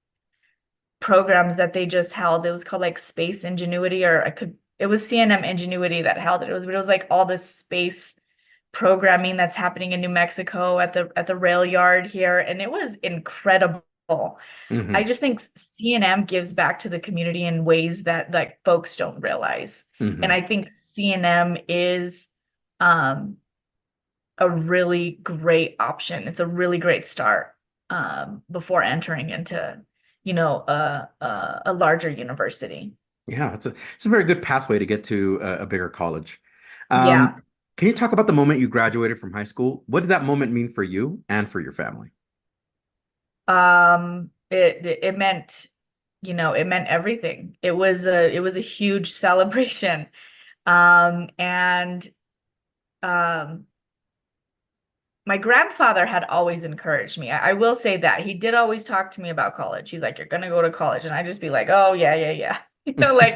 programs that they just held. It was called like Space Ingenuity, it was CNM Ingenuity that held it. It was like all this space programming that's happening in New Mexico at the rail yard here. And it was incredible. I Hmm. just think CNM gives back to the community in ways that like folks don't realize. And Hmm. I think CNM is um, a really great option. It's a really great start before entering into, a larger university. Yeah, it's a very good pathway to get to a bigger college. Yeah. Can you talk about the moment you graduated from high school? What did that moment mean for you and for your family? It meant, it meant everything. It was a huge celebration. And um my grandfather had always encouraged me. I will say that he did always talk to me about college. He's like, "You're gonna go to college," and I just be like, "Oh yeah, yeah, yeah." Like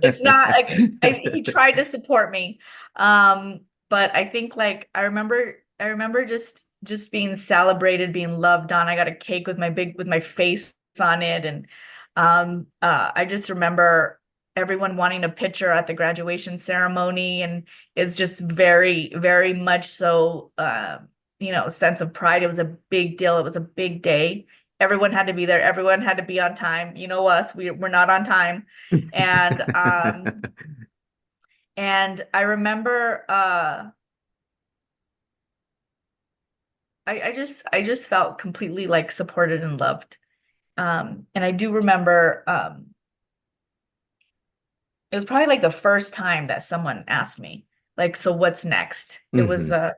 it's not like he tried to support me. But I think like I remember just being celebrated, being loved on. I got a cake with my face on it, and I just remember everyone wanting a picture at the graduation ceremony, and it's just very, very much so. Sense of pride. It was a big deal. It was a big day. everyone had to be there. Everyone had to be on time. You know us, we're not on time. And and I remember I just felt completely like supported and loved. And I do remember it was probably like the first time that someone asked me, like, so what's next? It was a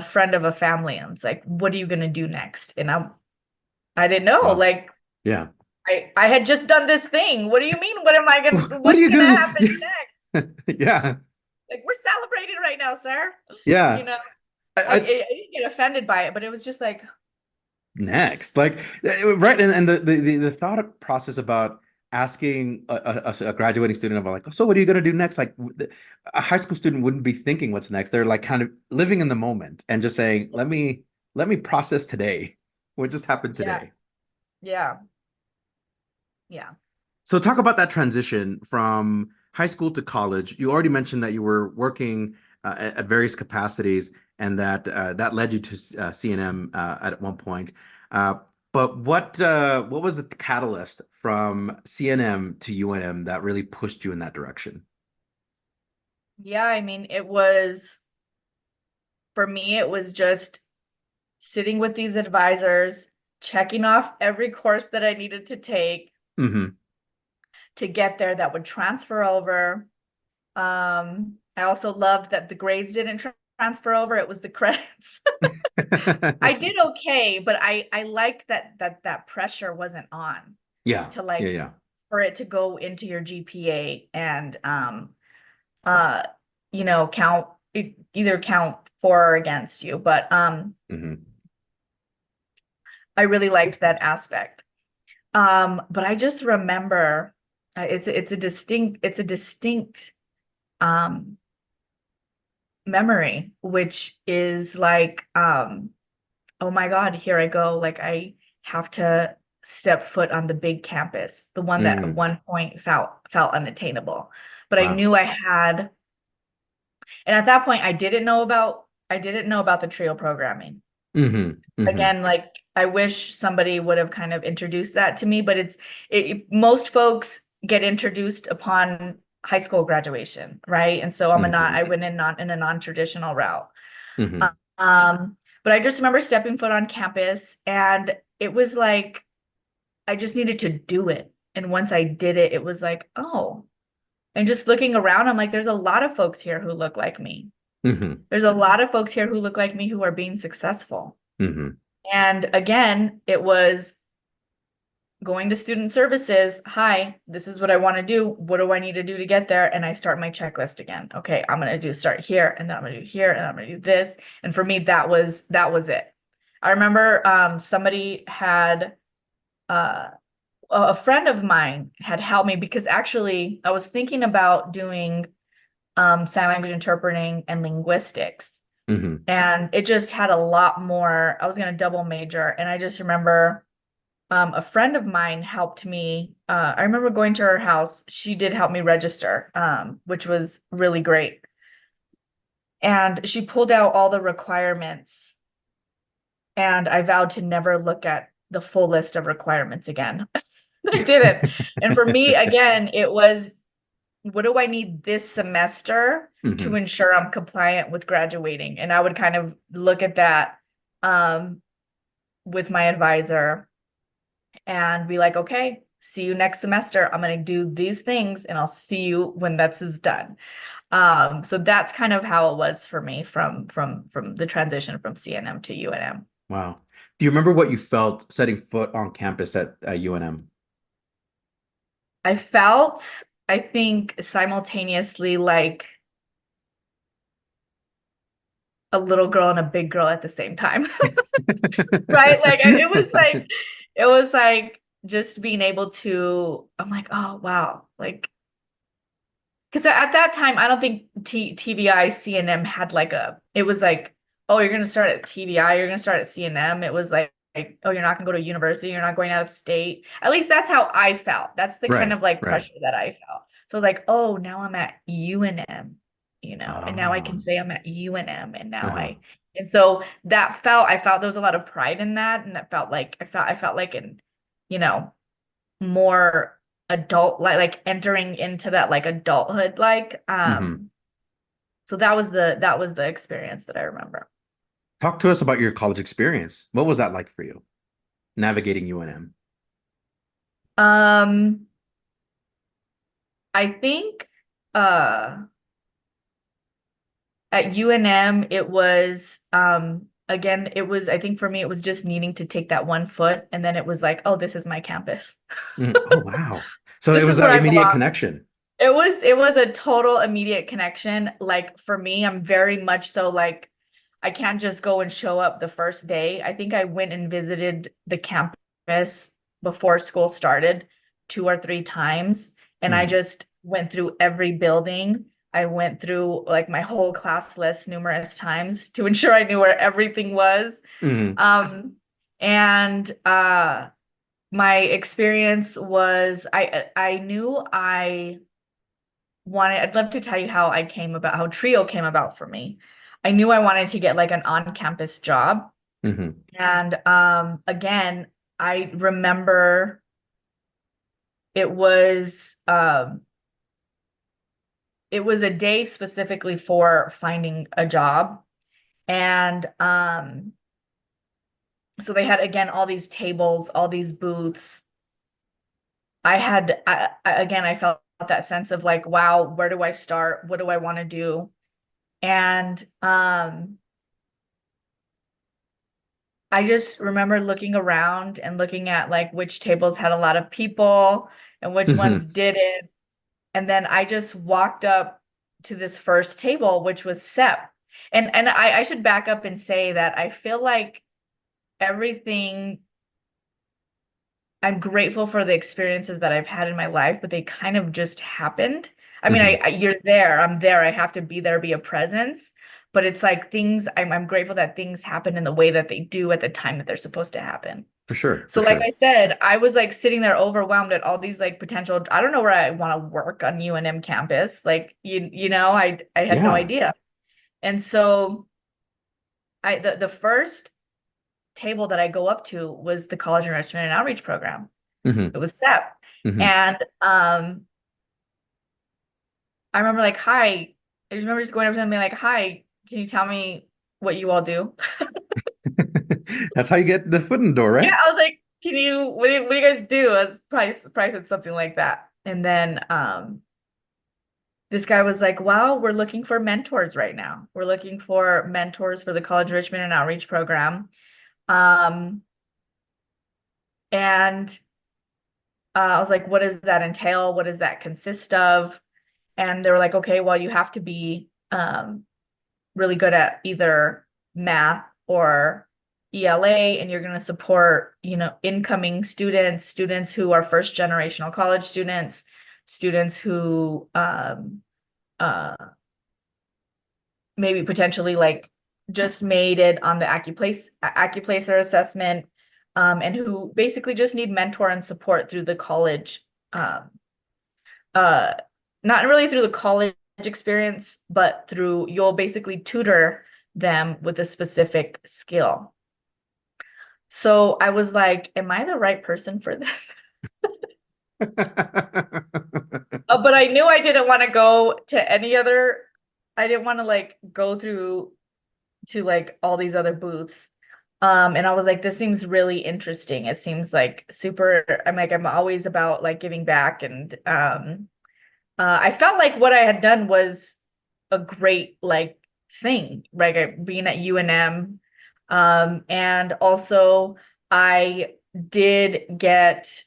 friend of a family, and it's like, what are you gonna do next? And I didn't know. Wow. Like, Yeah. I had just done this thing. What do you mean? What am I gonna What are what's you gonna gonna happen next? Yeah. Like, we're celebrating right now, sir. Yeah. You know, I I didn't get offended by it, but it was just like, next like right, and the thought process about asking a graduating student about like, so what are you going to do next, like a high school student wouldn't be thinking what's next. They're like kind of living in the moment and just saying, let me process today, what just happened yeah, today. yeah, yeah. So talk about that transition from high school to college. You already mentioned that you were working at various capacities, and that led you to CNM at one point. Uh, but what was the catalyst from CNM to UNM that really pushed you in that direction? Yeah, I mean, for me, it was just sitting with these advisors, checking off every course that I needed to take Hmm. to get there that would transfer over. I also loved that the grades didn't transfer over, it was the credits. I did okay, but I liked that pressure wasn't on Yeah, to yeah, like yeah. for it to go into your GPA and uh you know, either count for or against you. But Hmm. I really liked that aspect. But I just remember it's a distinct um memory, which is like oh my God, here I go. Like, I have to step foot on the big campus, the one that at Mm. one point felt unattainable. But I Wow. knew I had, and at that point I didn't know about the trio programming. Hmm. Hmm. Again, like, I wish somebody would have kind of introduced that to me, but most folks get introduced upon high school graduation, right? And so Hmm. I went in not in a non-traditional route. Hmm. Um, but I just remember stepping foot on campus, and it was like I just needed to do it. And once I did it, it was like, oh, and just looking around, I'm like, there's a lot of folks here who look like me. Hmm. There's a lot of folks here who look like me who are being successful. Hmm. And again, it was going to student services. Hi, this is what I want to do. What do I need to do to get there? And I start my checklist again. Okay, I'm going to start here, and then I'm going to do here, and I'm going to do this. And for me, that was it. I remember somebody had a friend of mine had helped me, because actually I was thinking about doing sign language interpreting and linguistics. Hmm. And it just had a lot more. I was going to double major. And I just remember a friend of mine helped me. I remember going to her house. She did help me register, which was really great. And she pulled out all the requirements. And I vowed to never look at the full list of requirements again. I didn't. And for me, again, it was, what do I need this semester to Hmm. ensure I'm compliant with graduating? And I would kind of look at that with my advisor and be like, okay, see you next semester. I'm going to do these things, and I'll see you when that's is done. So that's kind of how it was for me from the transition from CNM to UNM. Wow. Do you remember what you felt setting foot on campus at UNM? I felt, I think, simultaneously like a little girl and a big girl at the same time. Right? Like, it was like just being able to, I'm like, oh wow, like, because at that time I don't think TVI CNM had like it was like, oh, you're gonna start at TVI, you're gonna start at CNM. It was like, oh, you're not gonna go to university, you're not going out of state. At least that's how I felt. That's the kind Right, of like right. pressure that I felt. So I was like, oh, now I'm at UNM, you know, and now I Ah, can say I'm at UNM, and now uh-huh. And so I felt there was a lot of pride in that. And that felt like, I felt like an, you know, more adult, like entering into that like adulthood, so that was the experience that I remember. Talk to us about your college experience. What was that like for you, navigating UNM? Um, I think at UNM it was again it was I think for me it was just needing to take that one foot and then it was like, oh, this is my campus. Oh, wow. So it This was is where that I immediate belong. connection. It was a total immediate connection. Like for me, I'm very much so like I can't just go and show up the first day. I think I went and visited the campus before school started 2 or 3 times, and I Mhm. just went through every building. I went through like my whole class list numerous times to ensure I knew where everything was. Mhm. Um, and my experience was I knew I'd love to tell you how Trio came about for me. I knew I wanted to get like an on-campus job. Mhm. And again, I remember it was it was a day specifically for finding a job. And so they had again all these tables, all these booths. Again, I felt that sense of like, wow, where do I start? What do I want to do? And I just remember looking around and looking at like which tables had a lot of people and which ones Mhm. didn't. And then I just walked up to this first table, which was SEP. And I should back up and say that I feel like everything, I'm grateful for the experiences that I've had in my life, but they kind of just happened. I mean, Mhm. you're there, I'm there, I have to be there, be a presence. But it's like I'm grateful that things happen in the way that they do at the time that they're supposed to happen. For sure. For So like I sure. said, I was like sitting there overwhelmed at all these like potential, I don't know where I want to work on UNM campus. Like you know, I had no Yeah. idea. And so the first table that I go up to was the College Enrichment and Outreach Program. It Mhm. was SEP. Mhm. And I remember like, hi, I remember just going up to them and being like, hi, can you tell me what you all do? That's how you get the foot in the door, Yeah, right? I was like, what do you guys do? I was probably said something like that. And then this guy was like, well, we're looking for mentors right now. We're looking for mentors for the College Enrichment and Outreach Program. Um, and I was like, what does that entail? What does that consist of? And they were like, okay, well, you have to be really good at either math or ELA, and you're going to support, you know, incoming students, students who are first generational college students, students who uh, maybe potentially like just made it on the Accuplacer assessment, and who basically just need mentor and support through the college, um, uh, not really through the college experience, but through you'll basically tutor them with a specific skill. So I was like, am I the right person for this? But I knew I didn't want to go to any other, I didn't want to like go through to like all these other booths. And I was like, this seems really interesting. It seems like super, I'm always about like giving back. And I felt like what I had done was a great like thing, right? Being at UNM. And also I did get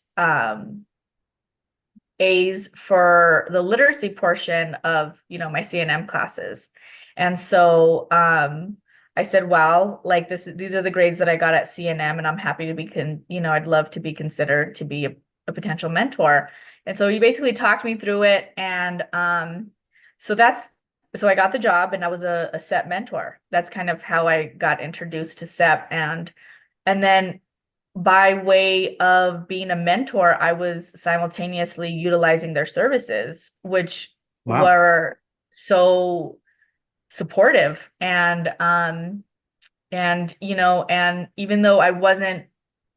A's for the literacy portion of, you know, my CNM classes. And so I said, well, like these are the grades that I got at CNM, and I'm happy to be I'd love to be considered to be a potential mentor. And so he basically talked me through it. And so so I got the job and I was a SEP mentor. That's kind of how I got introduced to SEP. And then by way of being a mentor, I was simultaneously utilizing their services, which Wow. were so supportive. And And, and even though I wasn't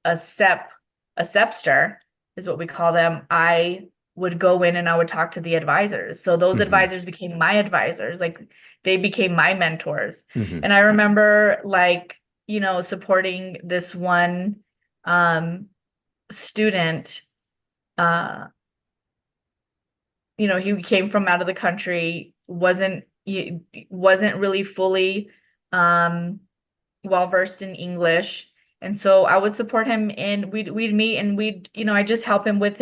a SEPster is what we call them, I would go in and I would talk to the advisors. So those advisors became my advisors. Like they became my mentors. And I remember supporting this one student. He came from out of the country, wasn't really fully well-versed in English. And so I would support him and we'd meet and I just help him with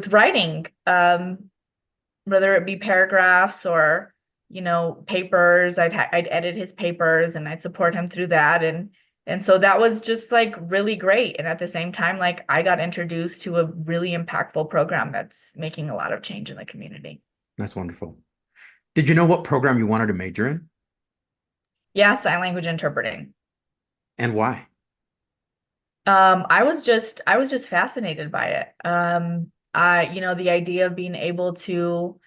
writing, whether it be paragraphs or, papers. I'd edit his papers and I'd support him through that. And so that was just like really great. And at the same time, like I got introduced to a really impactful program that's making a lot of change in the community. That's wonderful. Did you know what program you wanted to major in? Yeah, sign language interpreting. And why? I was just fascinated by it. The idea of being able to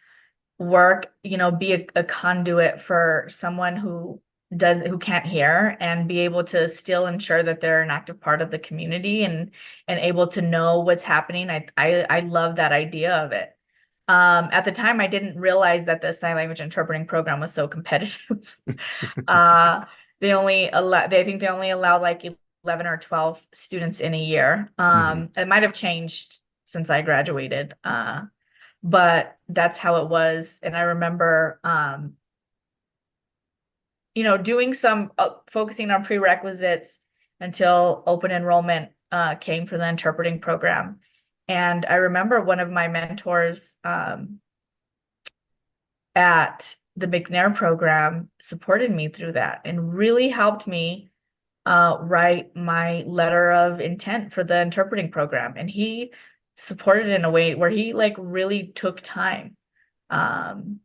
work, be a conduit for someone who can't hear and be able to still ensure that they're an active part of the community and able to know what's happening. I love that idea of it. At the time, I didn't realize that the sign language interpreting program was so competitive. I think they only allow like 11 or 12 students in a year. It might have changed since I graduated. But that's how it was. And I remember, doing some focusing on prerequisites until open enrollment came for the interpreting program. And I remember one of my mentors at the McNair program supported me through that and really helped me write my letter of intent for the interpreting program. And he supported in a way where he like really took time. And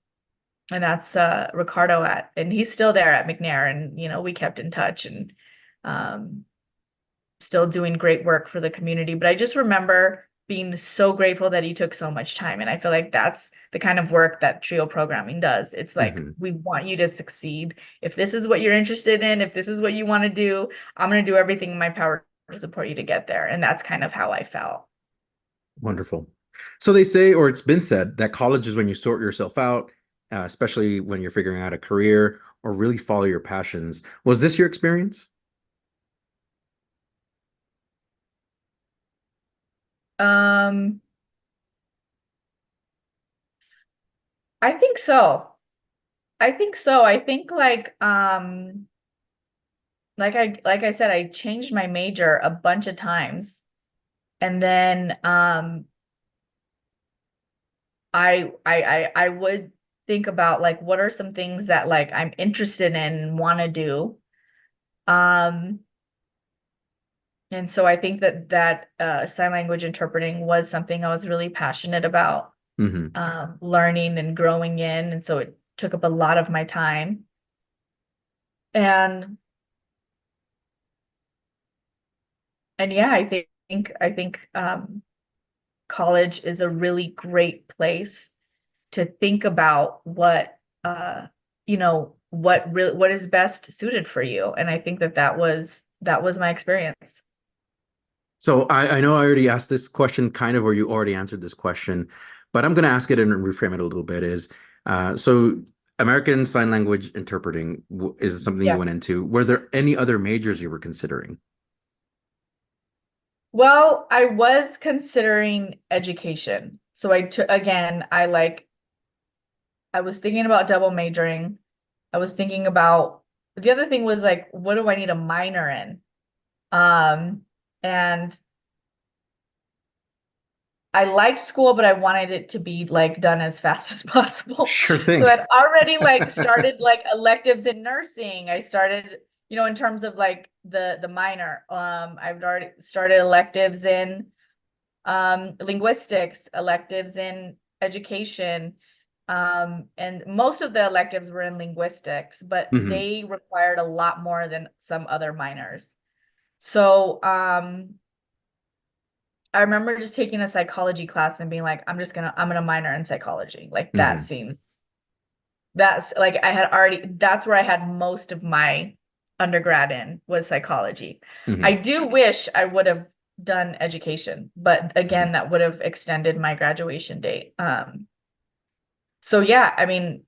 that's Ricardo and he's still there at McNair, and we kept in touch and still doing great work for the community. But I just remember being so grateful that he took so much time. And I feel like that's the kind of work that TRIO programming does. It's like, we want you to succeed. If this is what you're interested in, if this is what you want to do, I'm going to do everything in my power to support you to get there. And that's kind of how I felt. Wonderful. So they say, or it's been said, that college is when you sort yourself out, especially when you're figuring out a career or really follow your passions. Was this your experience? I think so. I think like I said, I changed my major a bunch of times. And then I would think about like what are some things that like I'm interested in and want to do. And so I think that sign language interpreting was something I was really passionate about learning and growing in. And so it took up a lot of my time. And yeah, I think college is a really great place to think about what what is best suited for you. And I think that was my experience. So I know I already asked this question kind of, or you already answered this question, but I'm going to ask it and reframe it a little bit so American Sign Language Interpreting is something you went into. Were there any other majors you were considering? Well, I was considering education. So I was thinking about double majoring. I was thinking about, the other thing was like, what do I need a minor in? And I liked school, but I wanted it to be like done as fast as possible. Sure thing. So I'd already like started like electives in nursing. I started, in terms of like the minor, I've already started electives in linguistics, electives in education. And most of the electives were in linguistics, but they required a lot more than some other minors. So I remember just taking a psychology class and being like, I'm gonna minor in psychology. Like that's like that's where I had most of my undergrad in was psychology. Mhm. I do wish I would have done education, but again, that would have extended my graduation date. So yeah, I mean,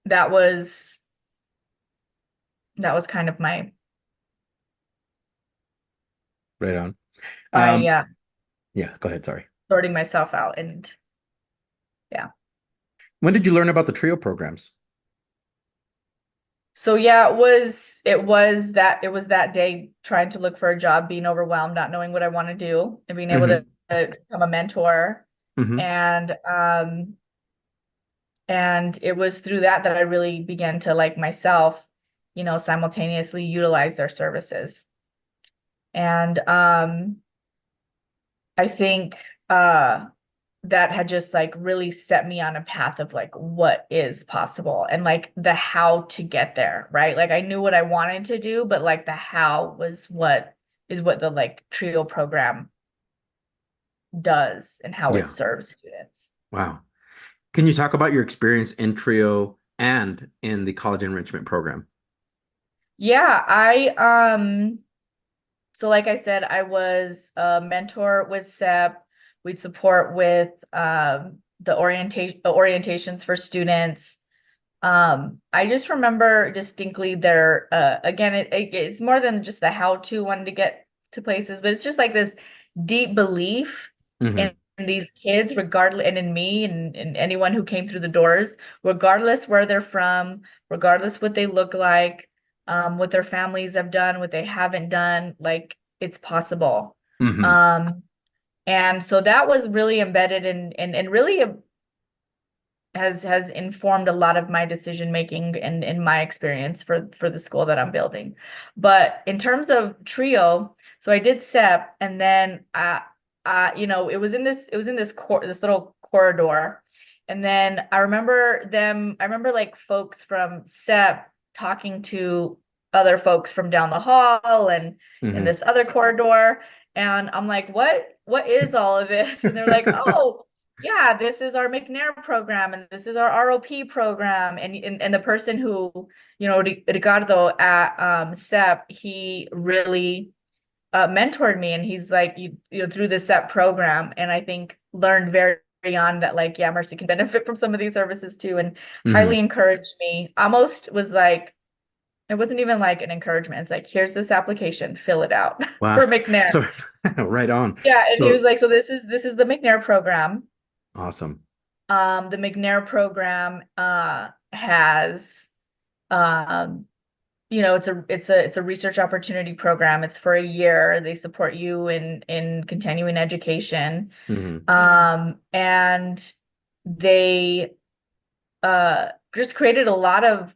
that was kind of Right on. my Yeah, go ahead. Sorry. sorting myself out, and yeah. When did you learn about the trio programs? So yeah, it was that day trying to look for a job, being overwhelmed, not knowing what I want to do, and being able to become a mentor. Hmm. And it was through that I really began to, like, myself, simultaneously utilize their services. And I think that had just like really set me on a path of like what is possible and like the how to get there, right? Like I knew what I wanted to do, but like the how was what the like trio program does and how it Yeah. serves students. Wow. Can you talk about your experience in trio and in the college enrichment program? Yeah, so like I said, I was a mentor with SEP. We'd support with the orientations for students. I just remember distinctly there, again, it's more than just the how-to one to get to places, but it's just like this deep belief in Hmm. these kids, regardless, and in me and anyone who came through the doors, regardless where they're from, regardless what they look like, what their families have done, what they haven't done, like it's possible. Hmm. And so that was really embedded and really has informed a lot of my decision making and in my experience for the school that I'm building. But in terms of trio, so I did SEP, and then it was in this this little corridor. And then I remember like folks from SEP talking to other folks from down the hall and in Hmm. this other corridor. And I'm like, what is all of this? And they're like, oh, yeah, this is our McNair program and this is our ROP program. And the person who, Ricardo at SEP, he really mentored me, and he's like, through the SEP program. And I think learned very early on that like, yeah, Mercy can benefit from some of these services too, and Hmm. highly encouraged me. Almost was like, it wasn't even like an encouragement. It's like, here's this application, fill it out Wow. for McNair. So right on. Yeah, and he was So like, so this is the McNair program. awesome. The McNair program has um, it's a research opportunity program. It's for a year. They support you in continuing education. Hmm. And they just created a lot of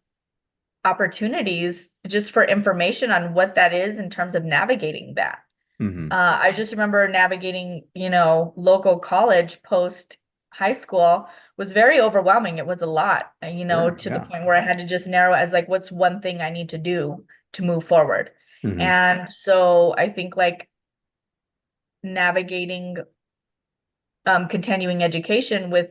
opportunities just for information on what that is in terms of navigating that. Hmm. I just remember navigating, local college post high school was very overwhelming. It was a lot, Sure. to the Yeah. point where I had to just narrow it as like, what's one thing I need to do to move forward? Hmm. And so I think like navigating continuing education with,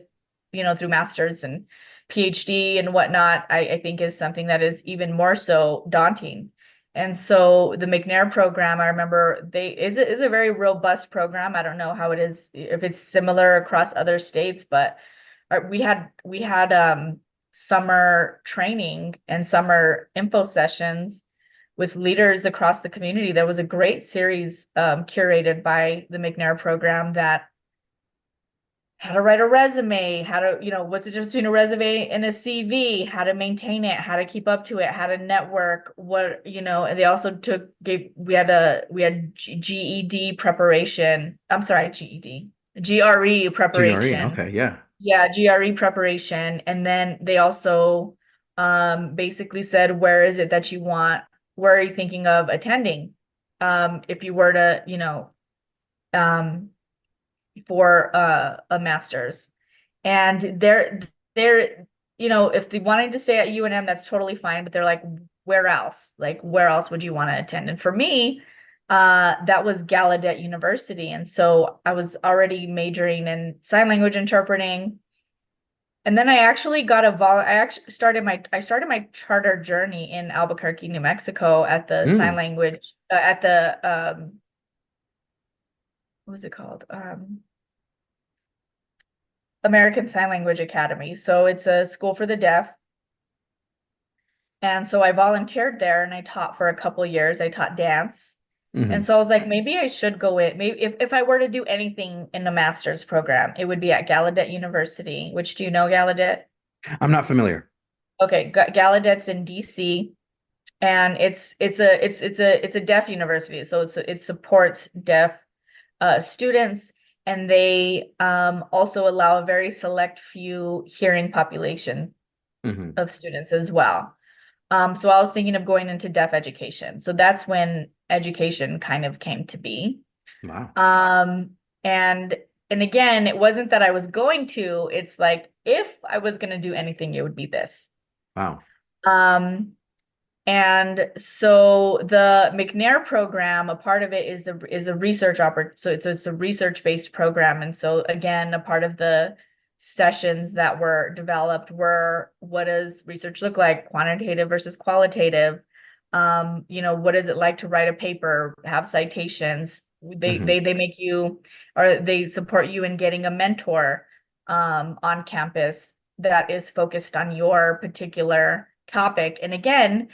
through master's and PhD and whatnot, I think is something that is even more so daunting. And so the McNair program, I remember it's a very robust program. I don't know how it is, if it's similar across other states, but we had summer training and summer info sessions with leaders across the community. There was a great series curated by the McNair program that how to write a resume, how to, what's the difference between a resume and a CV, how to maintain it, how to keep up to it, how to network, and they also we had GED preparation. I'm sorry, GRE GRE. preparation. Okay. Yeah. Yeah, GRE preparation. And then they also basically said, where is it that you want, where are you thinking of attending? If you were to, um, for a master's. And they're if they wanted to stay at UNM, that's totally fine, but they're like, where else? Like, where else would you want to attend? And for me, that was Gallaudet University. And so I was already majoring in sign language interpreting. And then I actually got I actually started my charter journey in Albuquerque, New Mexico at the sign language at the what was it called? American Sign Language Academy. So it's a school for the deaf. And so I volunteered there and I taught for a couple years. I taught dance. And so I was like, maybe I should go in. Maybe if I were to do anything in a master's program, it would be at Gallaudet University, which, do you know Gallaudet? I'm not familiar. Okay, Gallaudet's in DC, and it's a deaf university. So it supports deaf students, and they also allow a very select few hearing population of students as well. So I was thinking of going into deaf education. So that's when education kind of came to be. Wow. And again, it wasn't that I was going to, it's like, if I was going to do anything, it would be this. Wow. And so the McNair program, a part of it is a research so it's a research-based program. And so again, a part of the sessions that were developed were, what does research look like? Quantitative versus qualitative. What is it like to write a paper, have citations? They make you, or they support you in getting a mentor on campus that is focused on your particular topic. And again,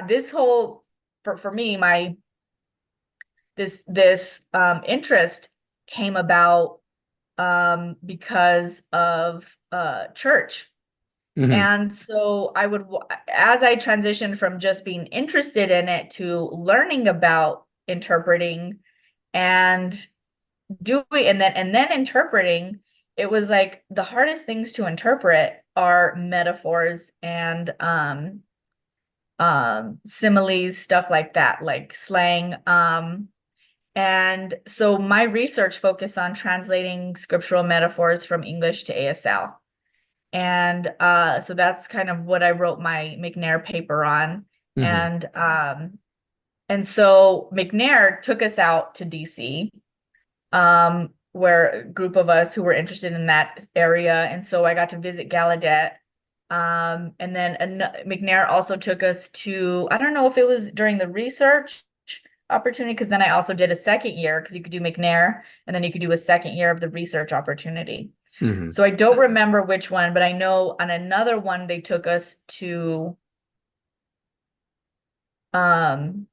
this whole, for me, this interest came about because of church. And so as I transitioned from just being interested in it to learning about interpreting and doing, and then interpreting, it was like the hardest things to interpret are metaphors and similes, stuff like that, like slang. And so my research focused on translating scriptural metaphors from English to ASL. And so that's kind of what I wrote my McNair paper on. And so McNair took us out to DC, where a group of us who were interested in that area. And so I got to visit Gallaudet. And then McNair also took us to, I don't know if it was during the research opportunity, because then I also did a second year, because you could do McNair and then you could do a second year of the research opportunity. So I don't remember which one, but I know on another one they took us to Boston.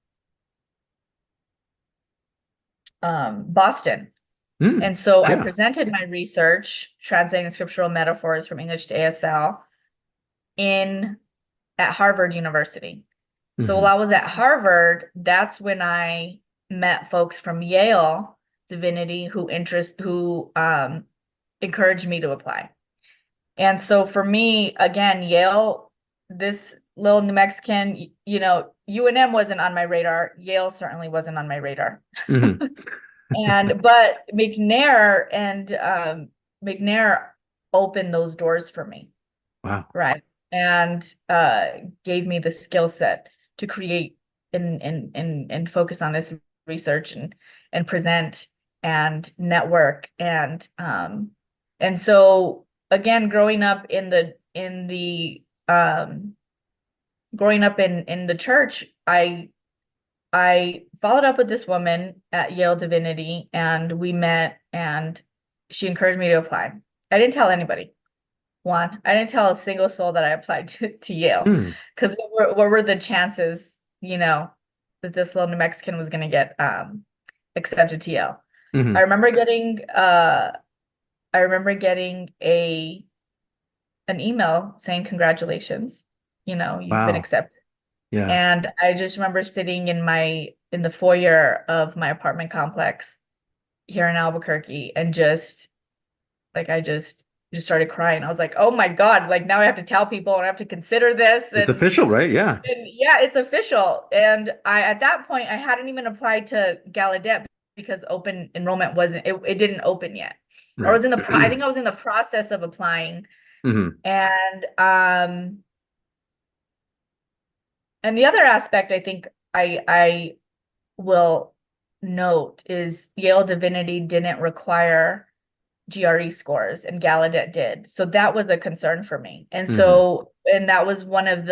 And so I presented my research translating scriptural metaphors from English to ASL at Harvard University. So while I was at Harvard, that's when I met folks from Yale Divinity who encouraged me to apply. And so for me, again, Yale, this little New Mexican, UNM wasn't on my radar. Yale certainly wasn't on my radar. But McNair opened those doors for me. Wow. Right. And gave me the skill set to create and focus on this research and present and network. And so again, growing up in the church, I followed up with this woman at Yale Divinity, and we met, and she encouraged me to apply. I didn't tell anybody. Juan, I didn't tell a single soul that I applied to Yale, because what were the chances, that this little New Mexican was going to get accepted to Yale? I remember getting an email saying congratulations, you've been accepted. Yeah. And I just remember sitting in the foyer of my apartment complex here in Albuquerque, and I just started crying. I was like, oh my God, like now I have to tell people and I have to consider this. It's official, right? Yeah. And yeah, it's official. And at that point, I hadn't even applied to Gallaudet because open enrollment it didn't open yet. Right. I think I was in the process of applying. And the other aspect I think I will note is Yale Divinity didn't require GRE scores, and Gallaudet did. So that was a concern for me. And Mhm. so, and that was one of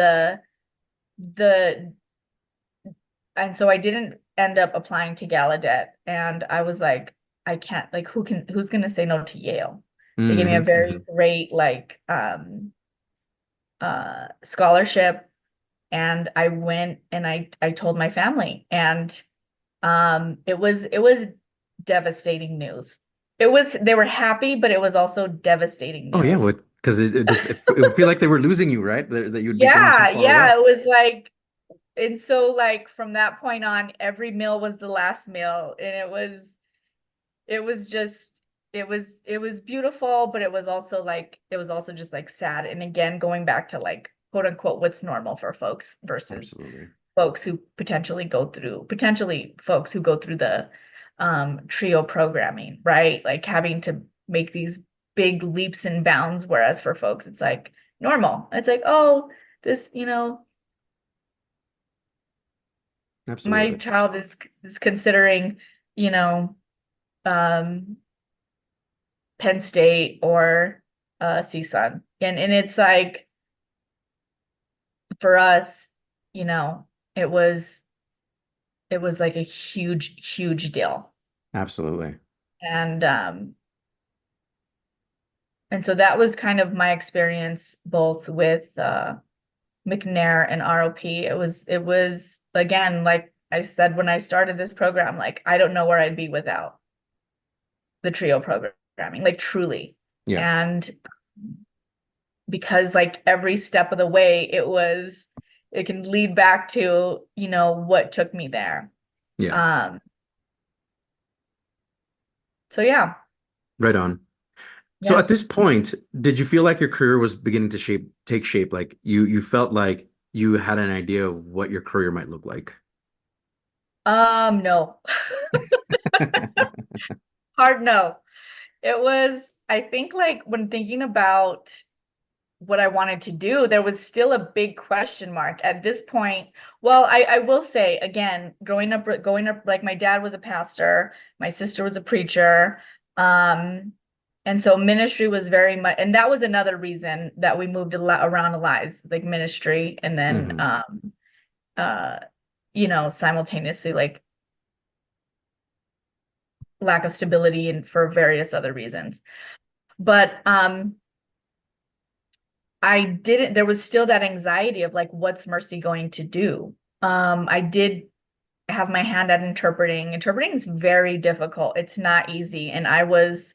and so I didn't end up applying to Gallaudet. And I was like, I can't, like, who's going to say no to Yale? They gave me a Mhm. very Mhm. great, like, scholarship. And I went and I told my family, and it was devastating news. They were happy, but it was also devastating Oh yeah, news. because it would feel like they were losing you, right? That you'd be going so Yeah, far away. yeah, it was like, and so like from that point on, every meal was the last meal, and it was just it was beautiful, but it was also just like sad. And again, going back to like quote unquote what's normal for folks versus Absolutely. potentially folks who go through the trio programming, right? Like having to make these big leaps and bounds, whereas for folks it's like normal. It's like, oh, this, my Absolutely. child is considering, you know, um Penn State or CSUN. And it's like for us, you know, it was like a huge, huge deal. Absolutely. And so that was kind of my experience both with McNair and ROP. It was again, like I said when I started this program, like I don't know where I'd be without the trio programming, like truly. Yeah. And because like every step of the way it can lead back to, what took me there. Yeah. So yeah. Right on. So Yeah. at this point, did you feel like your career was beginning to take shape? Like you felt like you had an idea of what your career might look like? No. Hard no. It was, I think, like when thinking about what I wanted to do, there was still a big question mark at this point. Well, I will say again, growing up, like my dad was a pastor, my sister was a preacher. And so ministry was very much, and that was another reason that we moved a lot around a lot, is like ministry, and then Hmm. uh, simultaneously like lack of stability and for various other reasons. But I didn't, there was still that anxiety of like, what's Mercy going to do? I did have my hand at interpreting. Interpreting is very difficult. It's not easy. And I was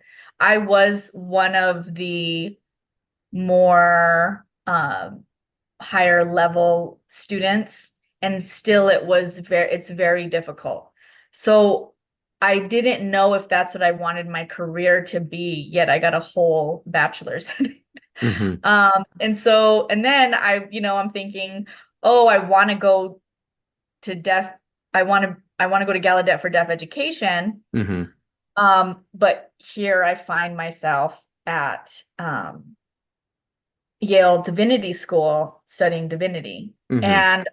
one of the more higher level students, and still it's very difficult. So I didn't know if that's what I wanted my career to be, yet I got a whole bachelor's in it. Hmm. And then I'm thinking, oh, I want to go to deaf. I want to go to Gallaudet for deaf education. Hmm. But here I find myself at Yale Divinity School studying divinity. Hmm. And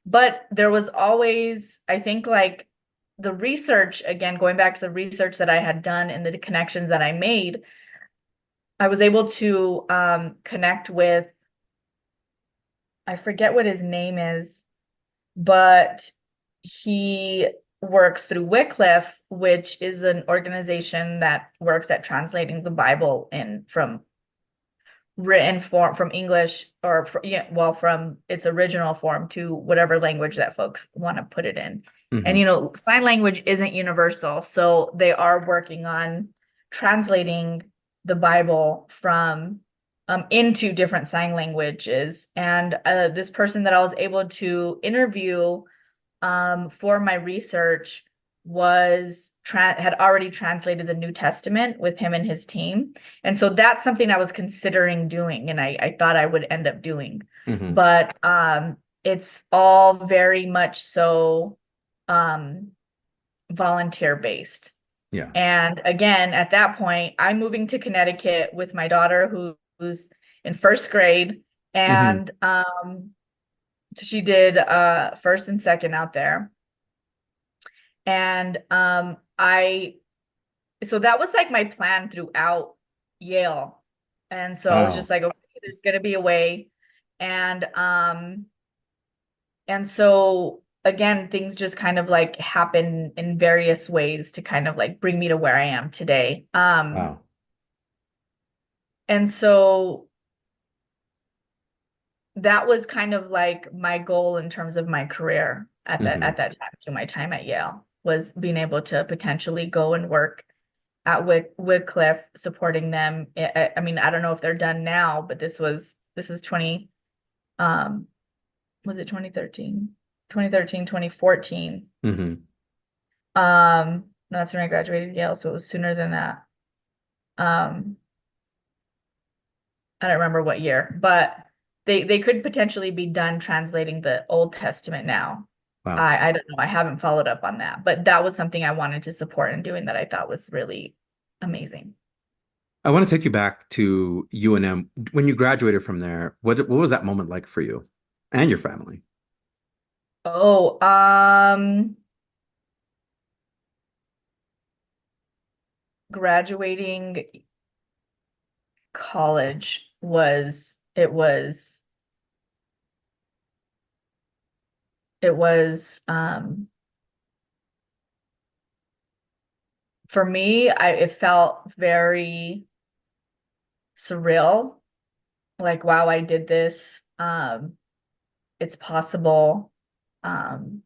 but there was always, I think, like the research, again, going back to the research that I had done and the connections that I made, I was able to connect with, I forget what his name is, but he works through Wycliffe, which is an organization that works at translating the Bible from written form, from English, or from its original form to whatever language that folks want to put it in. And Hmm. sign language isn't universal, so they are working on translating the Bible from into different sign languages. And this person that I was able to interview for my research had already translated the New Testament with him and his team. And so that's something I was considering doing, and I thought I would end up doing. Hmm. But it's all very much so volunteer based. Yeah. And again, at that point, I'm moving to Connecticut with my daughter who's in first grade. Hmm. And she did first and second out there. And I so that was like my plan throughout Yale. And so I was just Wow. like, okay, there's gonna be a way. And so again, things just kind of like happen in various ways to kind of like bring me to where I am today. Wow. And so that was kind of like my goal in terms of my career at Hmm. that time, to my time at Yale, was being able to potentially go and work at Cliff, supporting them. I mean, I don't know if they're done now, but this is 20, was it 2013? 2013, 2014. Hmm. That's when I graduated Yale, so it was sooner than that. Um, I don't remember what year, but they could potentially be done translating the Old Testament now. Wow. I don't know. I haven't followed up on that, but that was something I wanted to support in doing that I thought was really amazing. I want to take you back to UNM. When you graduated from there, what was that moment like for you and your family? Oh, graduating college it was for me, it felt very surreal. Like, wow, I did this. It's possible. Um,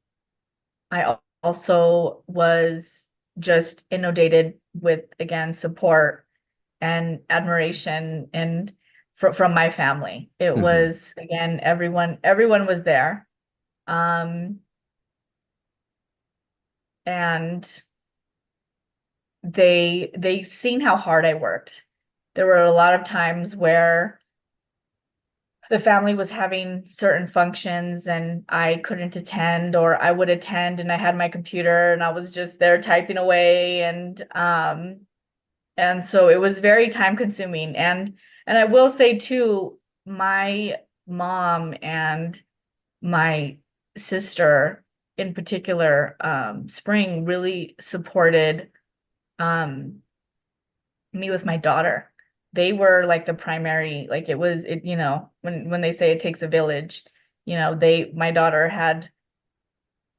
I also was just inundated with, again, support and admiration and from my family. It Hmm. was, again, everyone was there. Um, and they seen how hard I worked. There were a lot of times where the family was having certain functions and I couldn't attend, or I would attend and I had my computer and I was just there typing away, and so it was very time consuming. And I will say too, my mom and my sister in particular, Spring, really supported um me with my daughter. They were like the primary, like when they say it takes a village, my daughter had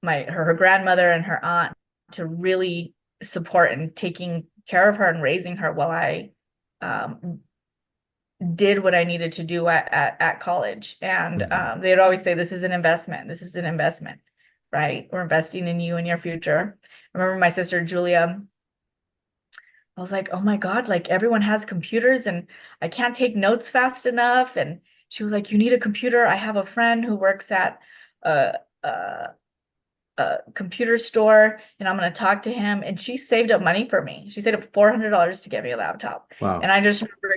her grandmother and her aunt to really support and taking care of her and raising her while I um, did what I needed to do at college. And Hmm. they'd always say, this is an investment. This is an investment, right? We're investing in you and your future. I remember my sister Julia, I was like, oh my God, like everyone has computers and I can't take notes fast enough. And she was like, you need a computer. I have a friend who works at a, a, a computer store and I'm going to talk to him. And she saved up money for me. She saved up $400 to get me a laptop. And Wow. I just remember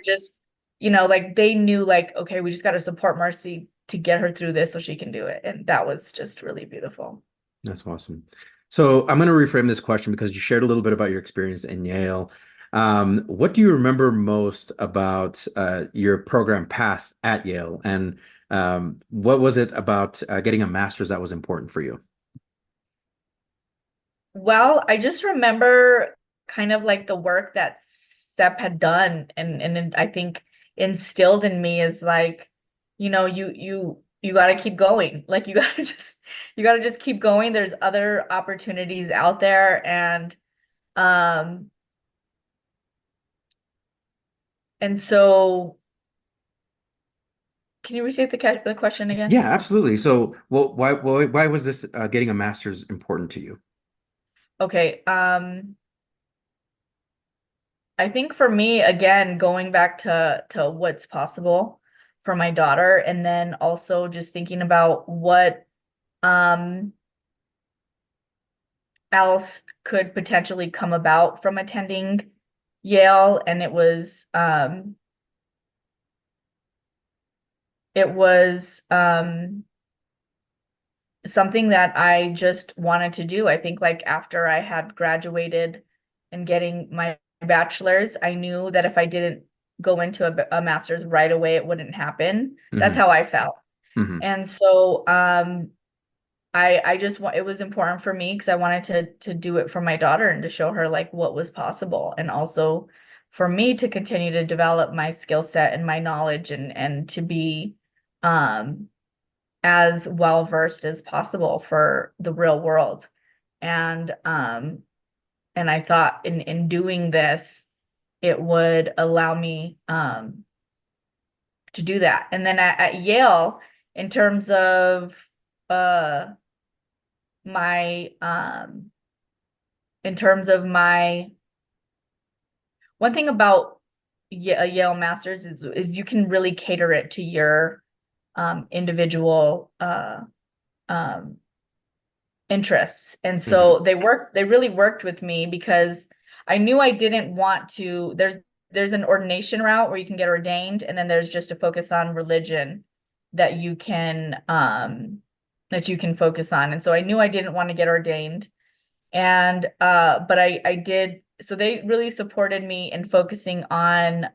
like they knew like, okay, we just got to support Marcy to get her through this so she can do it. And that was just really beautiful. That's awesome. So I'm going to reframe this question because you shared a little bit about your experience in Yale. What do you remember most about your program path at Yale? And what was it about getting a master's that was important for you? Well, I just remember kind of like the work that Sep had done, and I think instilled in me is like, you got to keep going. Like you got to just keep going. There's other opportunities out there, um and so can you restate the question again? Yeah, absolutely. So, well, why was this getting a master's important to you? Okay. I think for me, again, going back to what's possible for my daughter, and then also just thinking about what um else could potentially come about from attending Yale. And it was something that I just wanted to do. I think like after I had graduated and getting my bachelor's, I knew that if I didn't go into a master's right away, it wouldn't happen. That's Hmm. how I felt. Hmm. And so I just want, it was important for me because I wanted to do it for my daughter and to show her like what was possible, and also for me to continue to develop my skill set and my knowledge, and to be as well versed as possible for the real world. And I thought in doing this, it would allow me to do that. And then at Yale, in terms of my one thing about a Yale master's is you can really cater it to your individual interests. And so they really worked with me, because I knew I didn't want to, there's an ordination route where you can get ordained, and then there's just a focus on religion that you can focus on. And so I knew I didn't want to get ordained. And but I did, so they really supported me in focusing on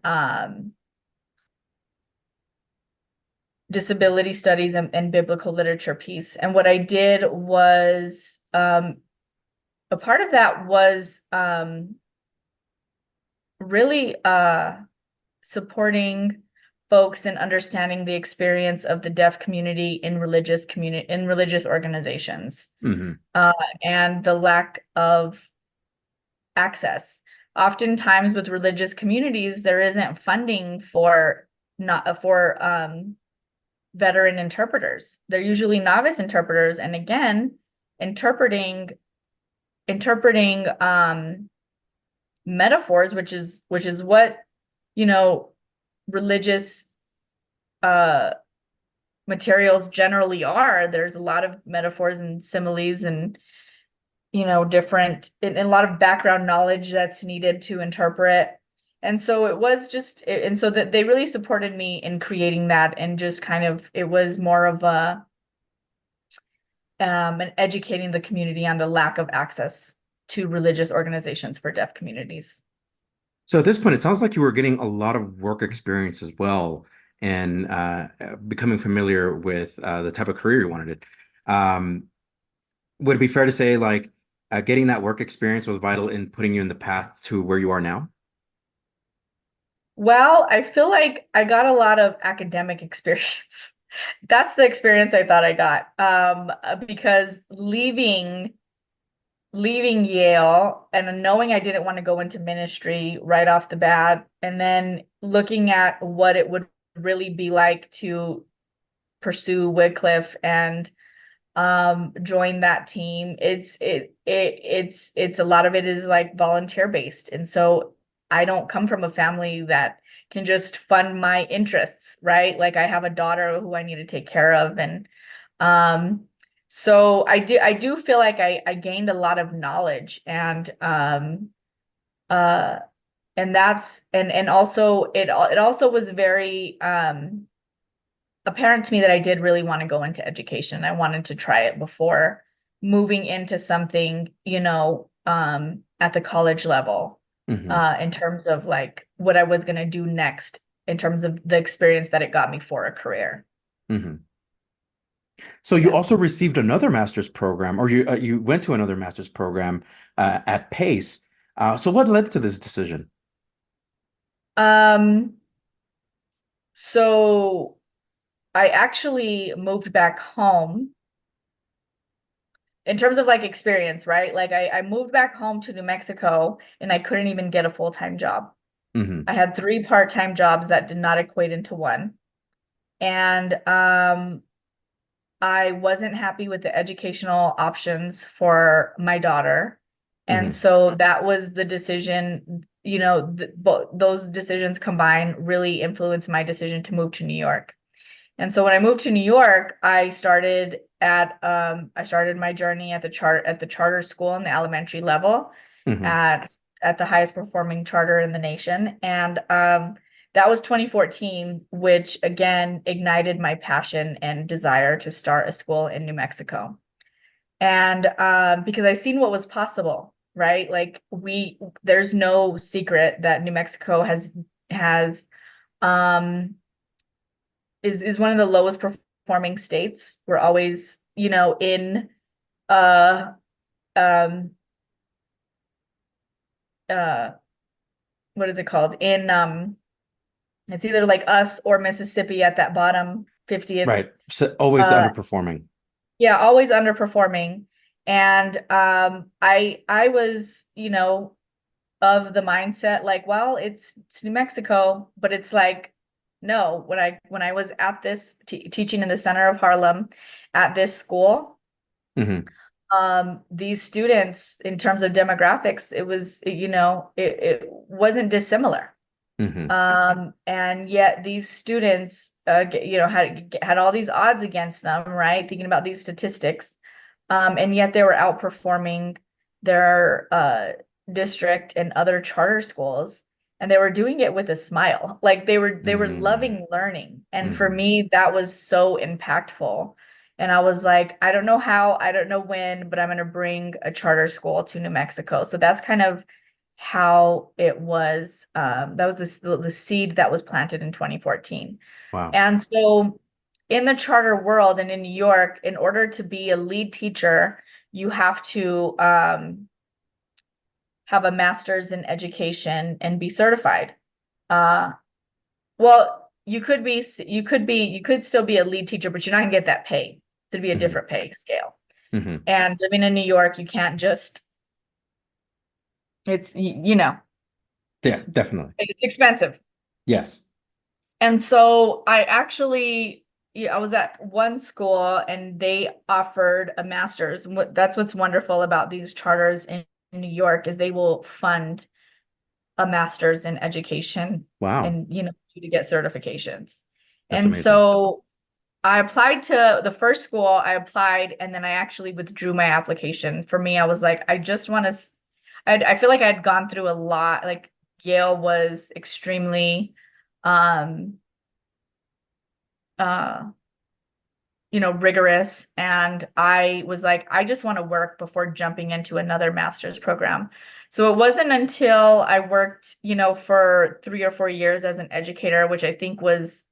disability studies and biblical literature piece. And what I did was a part of that was really supporting folks in understanding the experience of the deaf community in religious organizations, and the lack of access. Oftentimes with religious communities, there isn't funding for veteran interpreters. They're usually novice interpreters, and again, interpreting metaphors, which is what, religious materials generally are. There's a lot of metaphors and similes and different, and a lot of background knowledge that's needed to interpret. And so it was just, and so that they really supported me in creating that, and just kind of, it was more of a and educating the community on the lack of access to religious organizations for deaf communities. So at this point, it sounds like you were getting a lot of work experience as well, and becoming familiar with the type of career you wanted. Would it be fair to say like getting that work experience was vital in putting you in the path to where you are now? Well, I feel like I got a lot of academic experience. That's the experience I thought I got. Because leaving Yale and knowing I didn't want to go into ministry right off the bat, and then looking at what it would really be like to pursue Wycliffe and join that team. It's a lot of it is like volunteer based. And so I don't come from a family that can just fund my interests, right? Like I have a daughter who I need to take care of. And so I do feel like I gained a lot of knowledge, and that's, and also it also was very apparent to me that I did really want to go into education. I wanted to try it before moving into something, at the college level. In terms of like what I was going to do next, in terms of the experience that it got me for a career. So you also received another master's program, or you went to another master's program at Pace. So what led to this decision? So I actually moved back home. In terms of like experience, right? Like I moved back home to New Mexico, and I couldn't even get a full-time job. I had 3 part-time jobs that did not equate into one. And I wasn't happy with the educational options for my daughter. And so that was the decision, those decisions combined really influenced my decision to move to New York. And so when I moved to New York, I started my journey at the charter school in the elementary level, at the highest performing charter in the nation. And that was 2014, which again ignited my passion and desire to start a school in New Mexico. And because I seen what was possible, right? Like there's no secret that New Mexico has is one of the lowest performing states. We're always, in uh um what is it called? It's either like us or Mississippi at that bottom 50th. Right. So always underperforming. Yeah, always underperforming. And I was, of the mindset like, well, it's New Mexico, but it's like, no, when I was at this teaching in the center of Harlem at this school, these students, in terms of demographics, it was, it wasn't dissimilar. And yet these students, had all these odds against them, right? Thinking about these statistics, and yet they were outperforming their district and other charter schools, and they were doing it with a smile. Like they were loving learning, and for me, that was so impactful. And I was like, I don't know how, I don't know when, but I'm going to bring a charter school to New Mexico. So that's kind of how it was. That was the seed that was planted in 2014. Wow. And so in the charter world and in New York, in order to be a lead teacher, you have to have a master's in education and be certified. Well, you could still be a lead teacher, but you're not gonna get that pay. It'd be a different pay scale. And living in New York, you can't just, it's, Yeah, definitely. it's expensive. Yes. And so I actually, I was at one school and they offered a master's. That's what's wonderful about these charters in New York, is they will fund a master's in education. Wow. And, to get certifications. That's and amazing. So I applied to the first school I applied, and then I actually withdrew my application. For me, I was like, I just want to, I feel like I'd gone through a lot. Like Yale was extremely, rigorous. And I was like, I just want to work before jumping into another master's program. So it wasn't until I worked, for 3 or 4 years as an educator, which I think was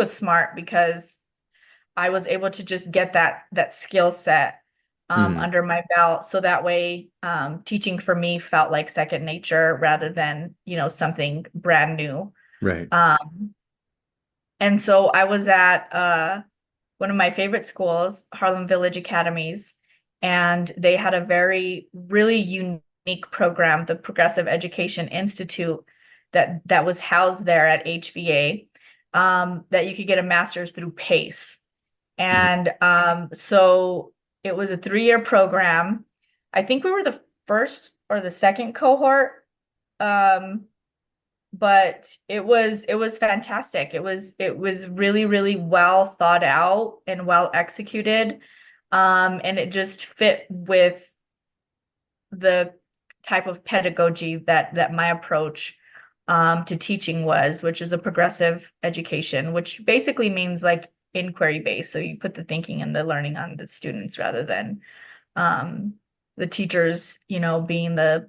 smart, because I was able to just get that skill set under my belt. So that way, teaching for me felt like second nature rather than, something brand new. Right. And so I was at one of my favorite schools, Harlem Village Academies, and they had a really unique program, the Progressive Education Institute, that was housed there at HVA, that you could get a master's through PACE. And so it was a 3-year program. I think we were the first or the second cohort. But it was fantastic. It was really, really well thought out and well executed. And it just fit with the type of pedagogy that my approach to teaching was, which is a progressive education, which basically means like inquiry based. So you put the thinking and the learning on the students rather than the teachers, being the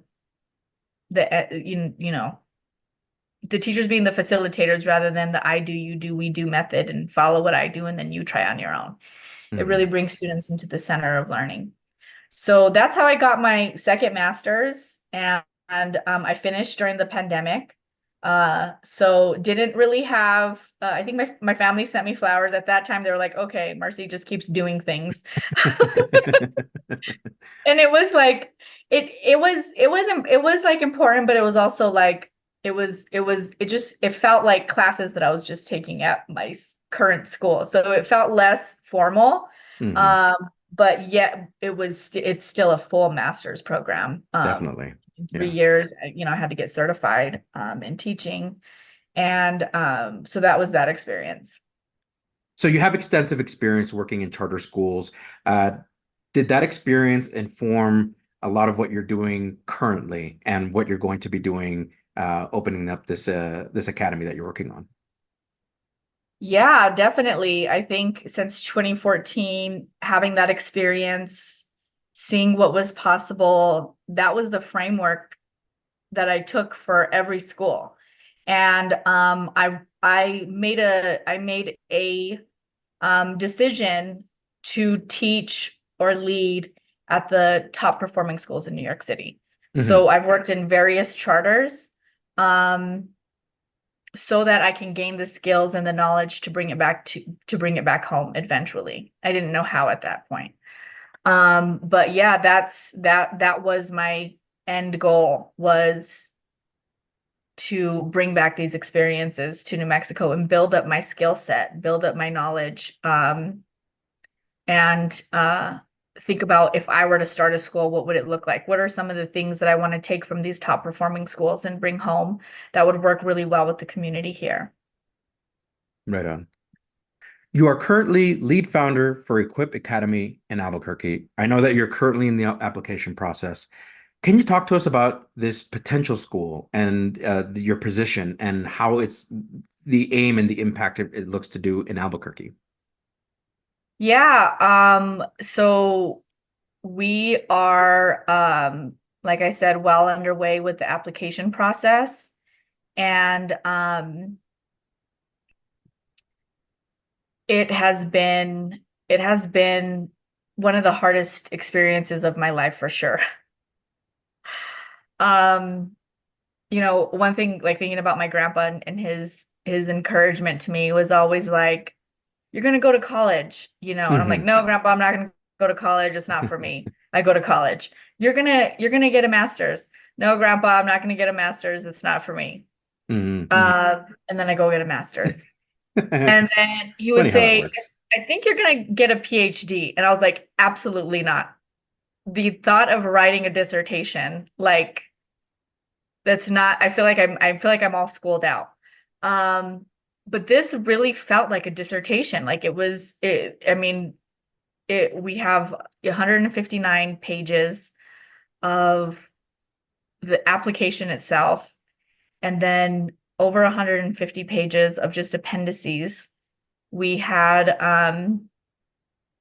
teachers being the facilitators rather than the I do, you do, we do method, and follow what I do and then you try on your own. It really brings students into the center of learning. So that's how I got my second master's, and I finished during the pandemic. So didn't really have, I think my family sent me flowers at that time. They were like, okay, Marcy just keeps doing things. And it was like, it was like important, but it was also like, it felt like classes that I was just taking at my current school. So it felt less formal. But yet it's still a full master's program. Definitely. In 3 years, I had to get certified in teaching. And so that was that experience. So you have extensive experience working in charter schools. Did that experience inform a lot of what you're doing currently and what you're going to be doing opening up this academy that you're working on? Yeah, definitely. I think since 2014, having that experience, seeing what was possible, that was the framework that I took for every school. And I made a decision to teach or lead at the top performing schools in New York City. So I've worked in various charters, so that I can gain the skills and the knowledge to bring it back to bring it back home eventually. I didn't know how at that point. But yeah, that was my end goal, was to bring back these experiences to New Mexico and build up my skill set, build up my knowledge, and think about, if I were to start a school, what would it look like? What are some of the things that I want to take from these top performing schools and bring home that would work really well with the community here? Right on. You are currently lead founder for Equip Academy in Albuquerque. I know that you're currently in the application process. Can you talk to us about this potential school and your position and how it's the aim and the impact it looks to do in Albuquerque? Yeah, so we are, like I said, well underway with the application process. And it has been one of the hardest experiences of my life, for sure. One thing, like thinking about my grandpa and his encouragement to me was always like, "You're gonna go to college," and I'm like, "No, Grandpa, I'm not gonna go to college. It's not for me. I go to college. You're gonna get a master's." "No, Grandpa, I'm not gonna get a master's. It's not for me." And then I go get a master's. And then he would say, "I think you're going to get a PhD." And I was like, "Absolutely not." The thought of writing a dissertation, like, that's not, I feel like I'm all schooled out. But this really felt like a dissertation. Like we have 159 pages of the application itself, and then over 150 pages of just appendices. We had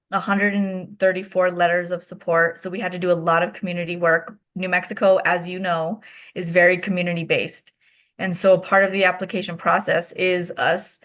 134 letters of support. So we had to do a lot of community work. New Mexico, as you know, is very community based. And so part of the application process is us.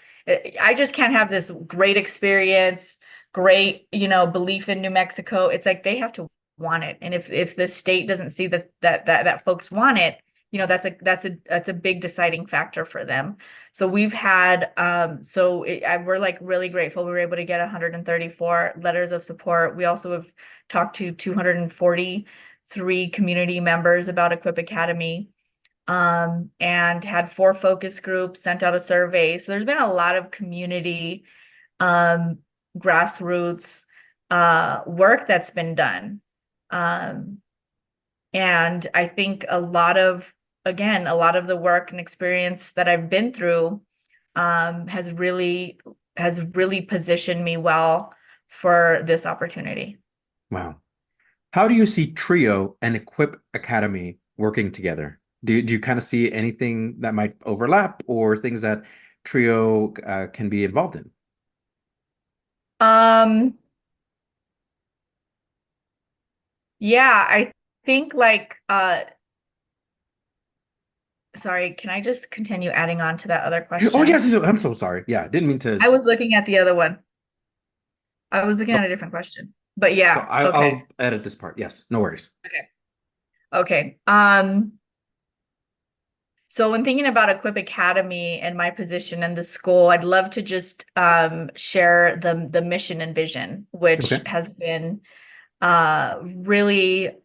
I just can't have this great experience, great, belief in New Mexico. It's like they have to want it. And if the state doesn't see that folks want it, that's a big deciding factor for them. So we've had, we're like really grateful we were able to get 134 letters of support. We also have talked to 243 community members about Equip Academy, and had 4 focus groups, sent out a survey. So there's been a lot of community, grassroots work that's been done. And I think a lot of the work and experience that I've been through has really positioned me well for this opportunity. Wow. How do you see Trio and Equip Academy working together? Do you kind of see anything that might overlap or things that Trio can be involved in? Yeah, I think sorry, can I just continue adding on to that other question? Oh, yes, I'm so sorry. Yeah, didn't mean to. I was looking at the other one. I was looking at a different question. But yeah, so I'll edit this part. Yes, no worries. Okay. So when thinking about Equip Academy and my position in the school, I'd love to just share the mission and vision, which has been really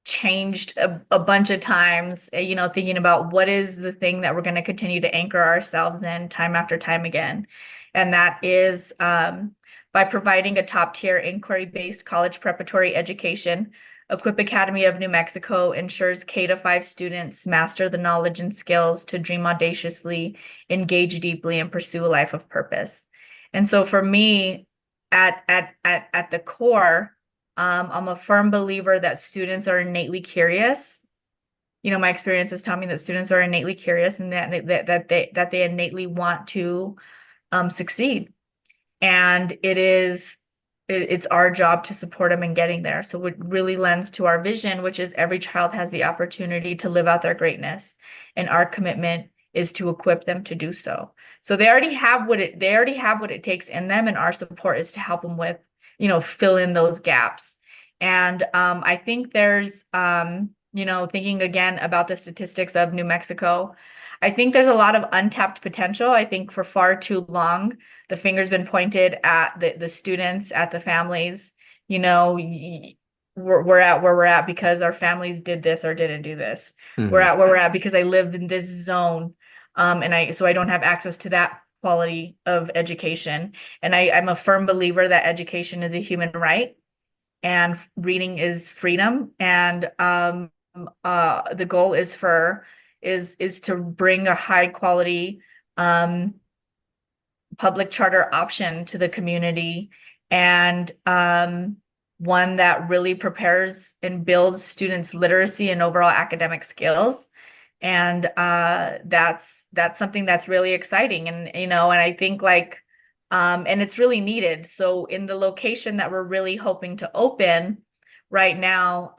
changed a bunch of times, thinking about what is the thing that we're going to continue to anchor ourselves in time after time again. And that is by providing a top-tier inquiry-based college preparatory education, Equip Academy of New Mexico ensures K-5 students master the knowledge and skills to dream audaciously, engage deeply, and pursue a life of purpose. And so for me, at the core, I'm a firm believer that students are innately curious. My experiences tell me that students are innately curious and that they innately want to succeed. And it's our job to support them in getting there. So it really lends to our vision, which is every child has the opportunity to live out their greatness. And our commitment is to equip them to do so. So they already have what it takes in them, and our support is to help them with fill in those gaps. And I think there's, thinking again about the statistics of New Mexico, I think there's a lot of untapped potential. I think for far too long, the finger's been pointed at the students, at the families. We're at where we're at because our families did this or didn't do this. We're at where we're at because I lived in this zone, so I don't have access to that quality of education. And I'm a firm believer that education is a human right, and reading is freedom. And the goal is to bring a high quality public charter option to the community, and one that really prepares and builds students' literacy and overall academic skills. And that's something that's really exciting. And and I think and it's really needed. So in the location that we're really hoping to open right now,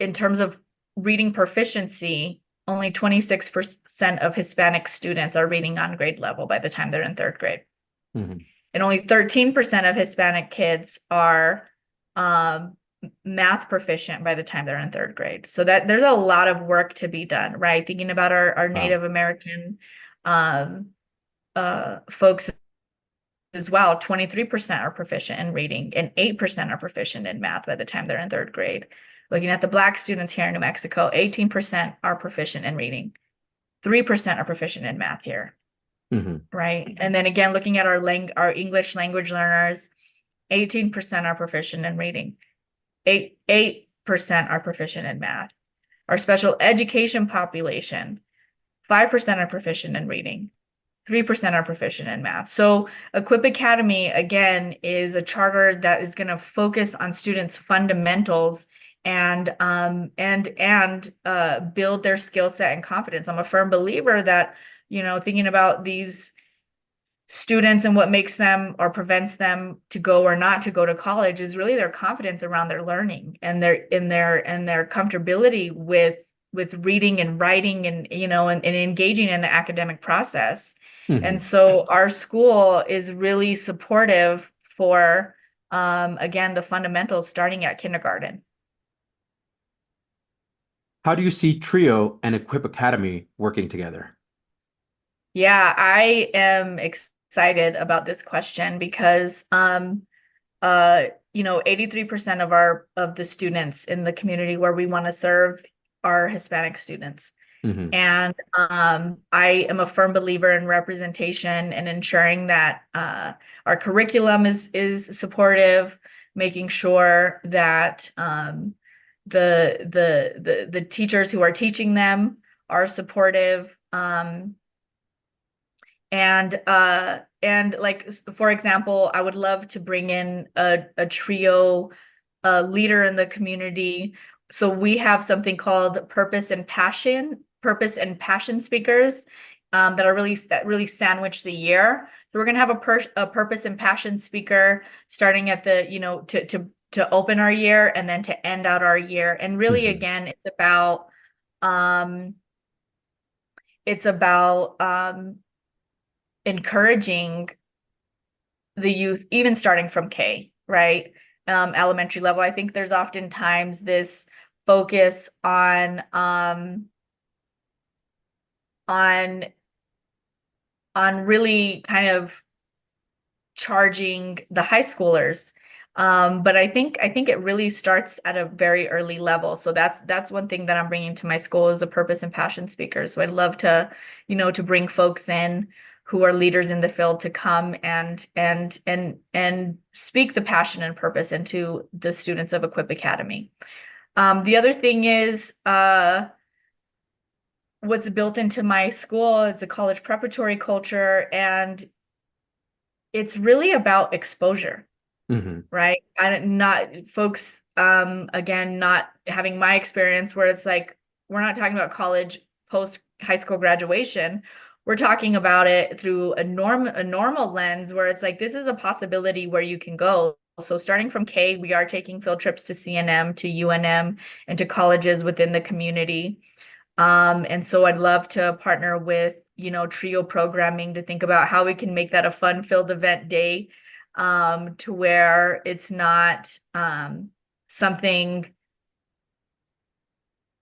in terms of reading proficiency, only 26% of Hispanic students are reading on grade level by the time they're in third grade. And only 13% of Hispanic kids are math proficient by the time they're in third grade. So that there's a lot of work to be done, right? Thinking about our Native American folks as well, 23% are proficient in reading and 8% are proficient in math by the time they're in third grade. Looking at the Black students here in New Mexico, 18% are proficient in reading, 3% are proficient in math here. Right. And then again, looking at our English language learners, 18% are proficient in reading, 8% are proficient in math. Our special education population, 5% are proficient in reading, 3% are proficient in math. So Equip Academy, again, is a charter that is going to focus on students' fundamentals and build their skill set and confidence. I'm a firm believer that thinking about these students and what makes them or prevents them to go or not to go to college is really their confidence around their learning and their comfortability with reading and writing and and engaging in the academic process. And so our school is really supportive for again, the fundamentals starting at kindergarten. How do you see TRIO and Equip Academy working together? Yeah, I am excited about this question because 83% of the students in the community where we want to serve are Hispanic students. And I am a firm believer in representation and ensuring that our curriculum is supportive, making sure that the teachers who are teaching them are supportive. And like, for example, I would love to bring in a TRIO leader in the community. So we have something called purpose and passion speakers that really sandwich the year. So we're gonna have a purpose and passion speaker starting at the to open our year and then to end out our year. And really, again, it's about encouraging the youth, even starting from K, right? Elementary level. I think there's oftentimes this focus on really kind of charging the high schoolers. But I think it really starts at a very early level. So that's one thing that I'm bringing to my school is a purpose and passion speaker. So I'd love to, to bring folks in who are leaders in the field to come and speak the passion and purpose into the students of Equip Academy. The other thing is what's built into my school. It's a college preparatory culture, and it's really about exposure. Right? Not folks, again, not having my experience where it's like, we're not talking about college post high school graduation. We're talking about it through a normal lens where it's like, this is a possibility where you can go. So starting from K, we are taking field trips to CNM, to UNM, and to colleges within the community. And so I'd love to partner with, TRIO programming to think about how we can make that a fun-filled event day to where it's not something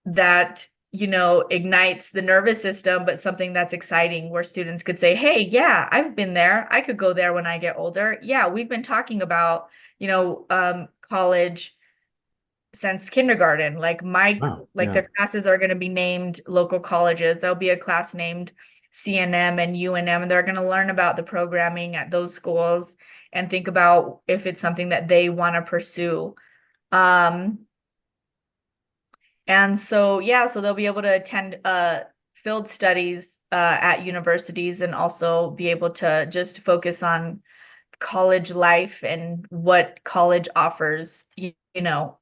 that, ignites the nervous system, but something that's exciting where students could say, hey, yeah, I've been there. I could go there when I get older. Yeah, we've been talking about, college since kindergarten. Wow. Yeah. Their classes are going to be named local colleges. There'll be a class named CNM and UNM, and they're going to learn about the programming at those schools and think about if it's something that they want to pursue. And so, yeah, so they'll be able to attend field studies at universities and also be able to just focus on college life and what college offers,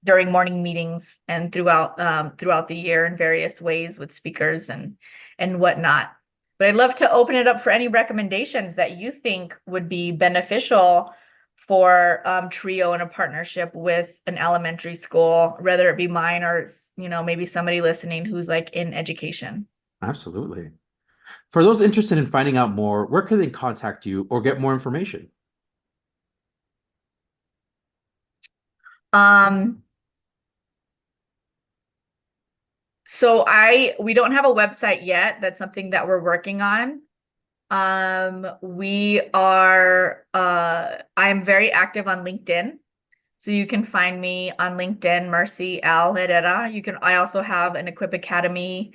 during morning meetings and throughout the year in various ways with speakers and whatnot. But I'd love to open it up for any recommendations that you think would be beneficial for TRIO in a partnership with an elementary school, whether it be mine or, maybe somebody listening who's like in education. Absolutely. For those interested in finding out more, where can they contact you or get more information? So we don't have a website yet. That's something that we're working on. I'm very active on LinkedIn. So you can find me on LinkedIn, Mercy Al Herrera. I also have an Equip Academy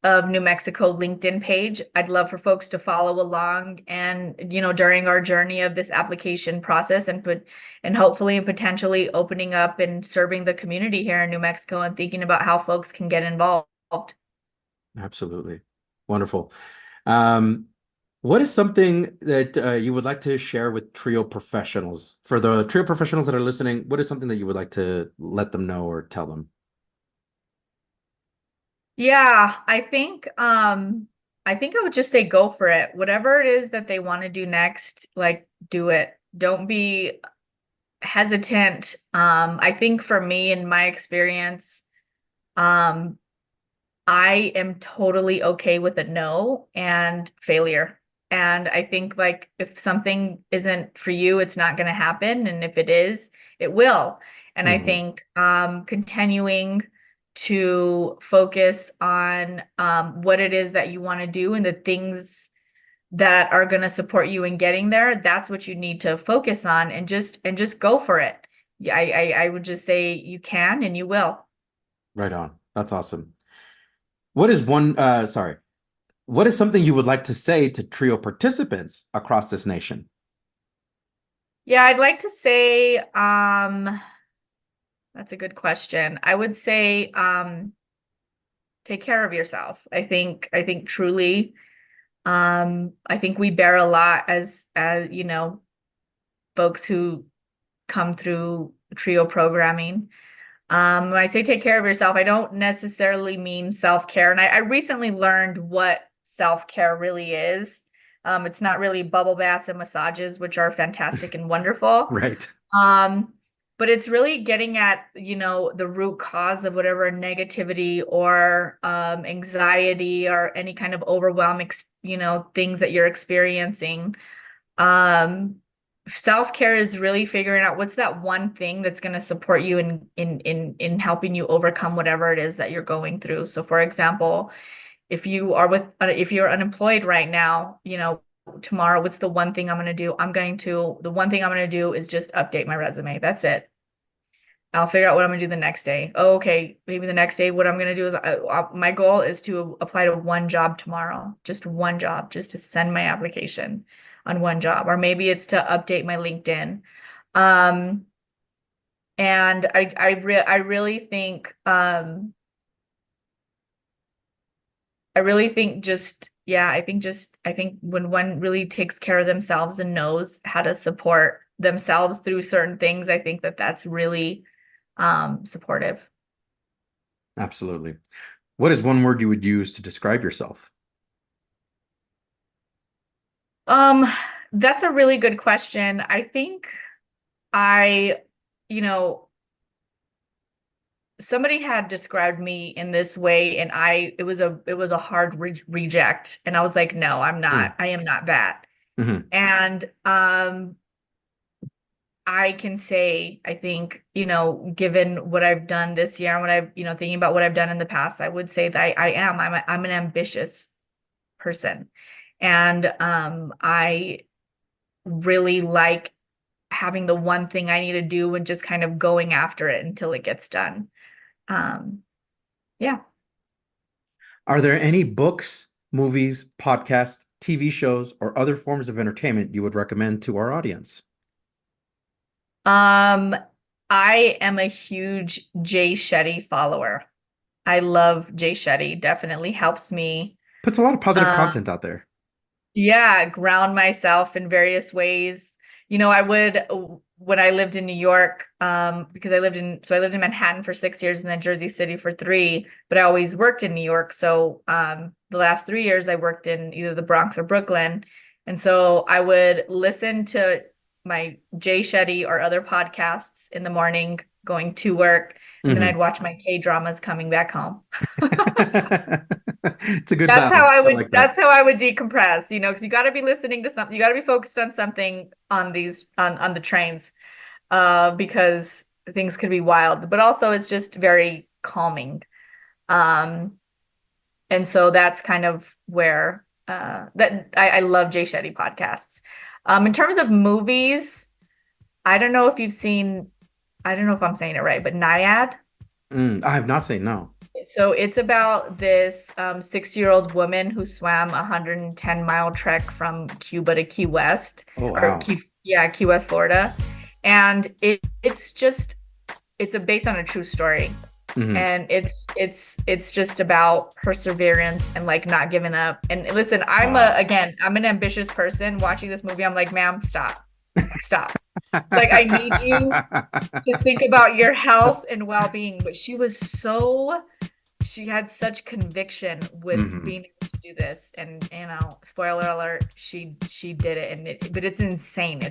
of New Mexico LinkedIn page. I'd love for folks to follow along and, during our journey of this application process and hopefully and potentially opening up and serving the community here in New Mexico and thinking about how folks can get involved. Absolutely. Wonderful. What is something that you would like to share with TRIO professionals? For the TRIO professionals that are listening, what is something that you would like to let them know or tell them? Yeah, I think I would just say go for it. Whatever it is that they want to do next, do it. Don't be hesitant. I think for me, in my experience, I am totally okay with a no and failure. And I think if something isn't for you, it's not going to happen. And if it is, it will. And I think continuing to focus on what it is that you want to do and the things that are going to support you in getting there, that's what you need to focus on and just go for it. I would just say you can and you will. Right on. That's awesome. What is what is something you would like to say to TRIO participants across this nation? Yeah, I'd like to say, that's a good question. I would say, take care of yourself. I think truly, I think we bear a lot as folks who come through TRIO programming. When I say take care of yourself, I don't necessarily mean self-care. And I recently learned what self-care really is. It's not really bubble baths and massages, which are fantastic and wonderful. Right. But it's really getting at, the root cause of whatever negativity or anxiety or any kind of overwhelm, things that you're experiencing. Self-care is really figuring out what's that one thing that's going to support you in helping you overcome whatever it is that you're going through. So for example, if you're unemployed right now, tomorrow, what's the one thing I'm going to do? The one thing I'm going to do is just update my resume. That's it. I'll figure out what I'm going to do the next day. Oh, okay. Maybe the next day, what I'm going to do is my goal is to apply to one job tomorrow, just one job, just to send my application on one job, or maybe it's to update my LinkedIn. And I really think, I think when one really takes care of themselves and knows how to support themselves through certain things, I think that's really supportive. Absolutely. What is one word you would use to describe yourself? That's a really good question. I think somebody had described me in this way, and it was a hard reject, and I was like, no, I'm not. I am not that. Mm-hmm. And I can say, I think, given what I've done this year and what I've, thinking about what I've done in the past, I would say that I'm an ambitious person. And I really like having the one thing I need to do and just kind of going after it until it gets done. Yeah. Are there any books, movies, podcasts, TV shows, or other forms of entertainment you would recommend to our audience? I am a huge Jay Shetty follower. I love Jay Shetty. Definitely helps me. Puts a lot of positive content out there. Yeah, ground myself in various ways. I would, when I lived in New York, because I lived in Manhattan for 6 years and then Jersey City for 3, but I always worked in New York. So the last 3 years I worked in either the Bronx or Brooklyn. And so I would listen to my Jay Shetty or other podcasts in the morning going to work. And then I'd watch my K-dramas coming back home. It's a good That's balance. how I would like that. That's how I would decompress, because you got to be listening to something. You got to be focused on something on the trains, because things could be wild, but also it's just very calming. And so that's kind of where that I love Jay Shetty podcasts. In terms of movies, I don't know if you've seen, I don't know if I'm saying it right, but Naiad. I have not seen, no. So it's about this 6-year-old woman who swam a 110-mile trek from Cuba to Key West. Oh, wow. Key West, Florida. And it's based on a true story. And it's just about perseverance and like not giving up. And listen, I'm an ambitious person. Watching this movie, I'm like, ma'am, stop. Like, I need you to think about your health and well-being. But she had such conviction with being able to do this. And spoiler alert, she did it. But it's insane. I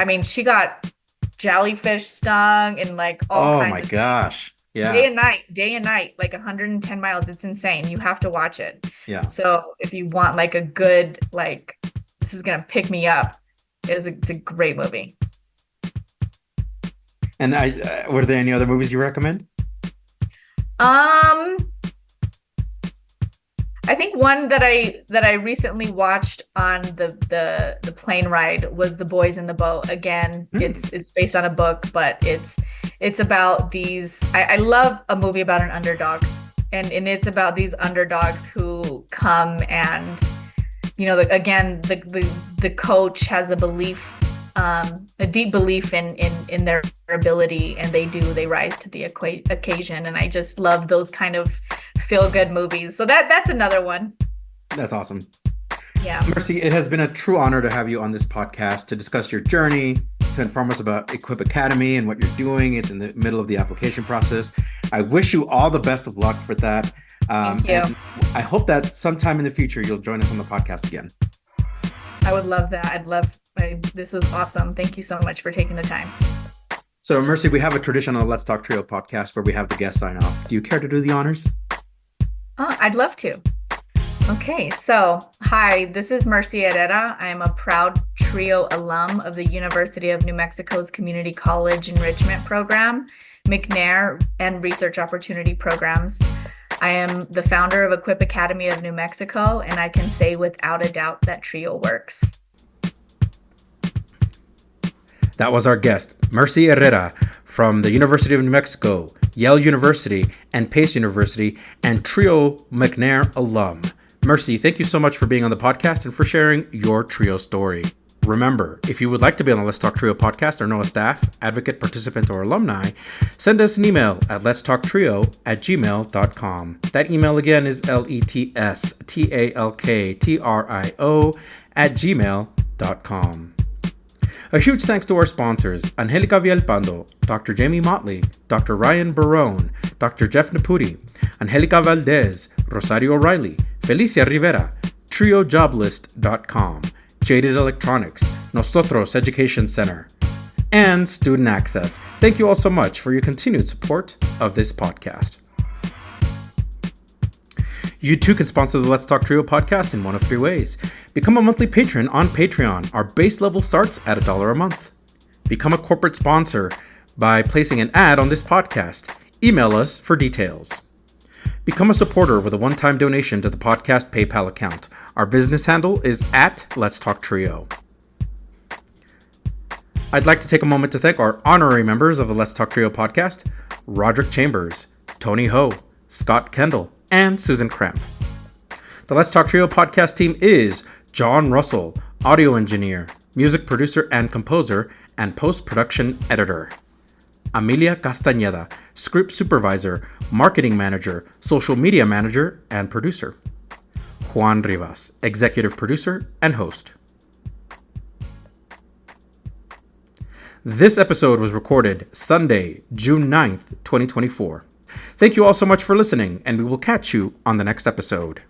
mean, she got jellyfish stung and like all kinds of gosh. Yeah. Day and night, like 110 miles. It's insane. You have to watch it. Yeah. So if you want like a good, like, this is gonna pick me up, it's a great movie. And were there any other movies you recommend? I think one that I recently watched on the plane ride was The Boys in the Boat. Again, it's based on a book, but it's about these. I love a movie about an underdog, and it's about these underdogs who come and, again, the coach has a belief, a deep belief in their ability, and they rise to the occasion. And I just love those kind of feel-good movies. So that's another one. That's awesome. Yeah. Mercy, it has been a true honor to have you on this podcast to discuss your journey, to inform us about Equip Academy and what you're doing. It's in the middle of the application process. I wish you all the best of luck for that. Thank you. And I hope that sometime in the future you'll join us on the podcast again. I would love that. This was awesome. Thank you so much for taking the time. So, Mercy, we have a tradition on the Let's Talk Trio podcast where we have the guest sign off. Do you care to do the honors? I'd love to. Okay, so hi, this is Mercy Herrera. I am a proud Trio alum of the University of New Mexico's Community College Enrichment Program, McNair, and Research Opportunity Programs. I am the founder of Equip Academy of New Mexico, and I can say without a doubt that Trio works. That was our guest, Mercy Herrera, from the University of New Mexico, Yale University, and Pace University, and Trio McNair alum. Mercy, thank you so much for being on the podcast and for sharing your Trio story. Remember, if you would like to be on the Let's Talk Trio podcast or know a staff, advocate, participant, or alumni, send us an email at letstalktrio@gmail.com. That email again is letstalktrio@gmail.com. A huge thanks to our sponsors, Angelica Villalpando, Dr. Jamie Motley, Dr. Ryan Barone, Dr. Jeff Naputi, Angelica Valdez, Rosario Riley, Felicia Rivera, TrioJoblist.com, Jaded Electronics, Nosotros Education Center, and Student Access. Thank you all so much for your continued support of this podcast. You too can sponsor the Let's Talk Trio podcast in one of 3 ways. Become a monthly patron on Patreon. Our base level starts at $1 a month. Become a corporate sponsor by placing an ad on this podcast. Email us for details. Become a supporter with a one-time donation to the podcast PayPal account. Our business handle is @Let'sTalkTrio. I'd like to take a moment to thank our honorary members of the Let's Talk Trio podcast, Roderick Chambers, Tony Ho, Scott Kendall, and Susan Cramp. The Let's Talk Trio podcast team is John Russell, audio engineer, music producer and composer, and post-production editor. Amelia Castañeda, script supervisor, marketing manager, social media manager, and producer. Juan Rivas, executive producer and host. This episode was recorded Sunday, June 9th, 2024. Thank you all so much for listening, and we will catch you on the next episode.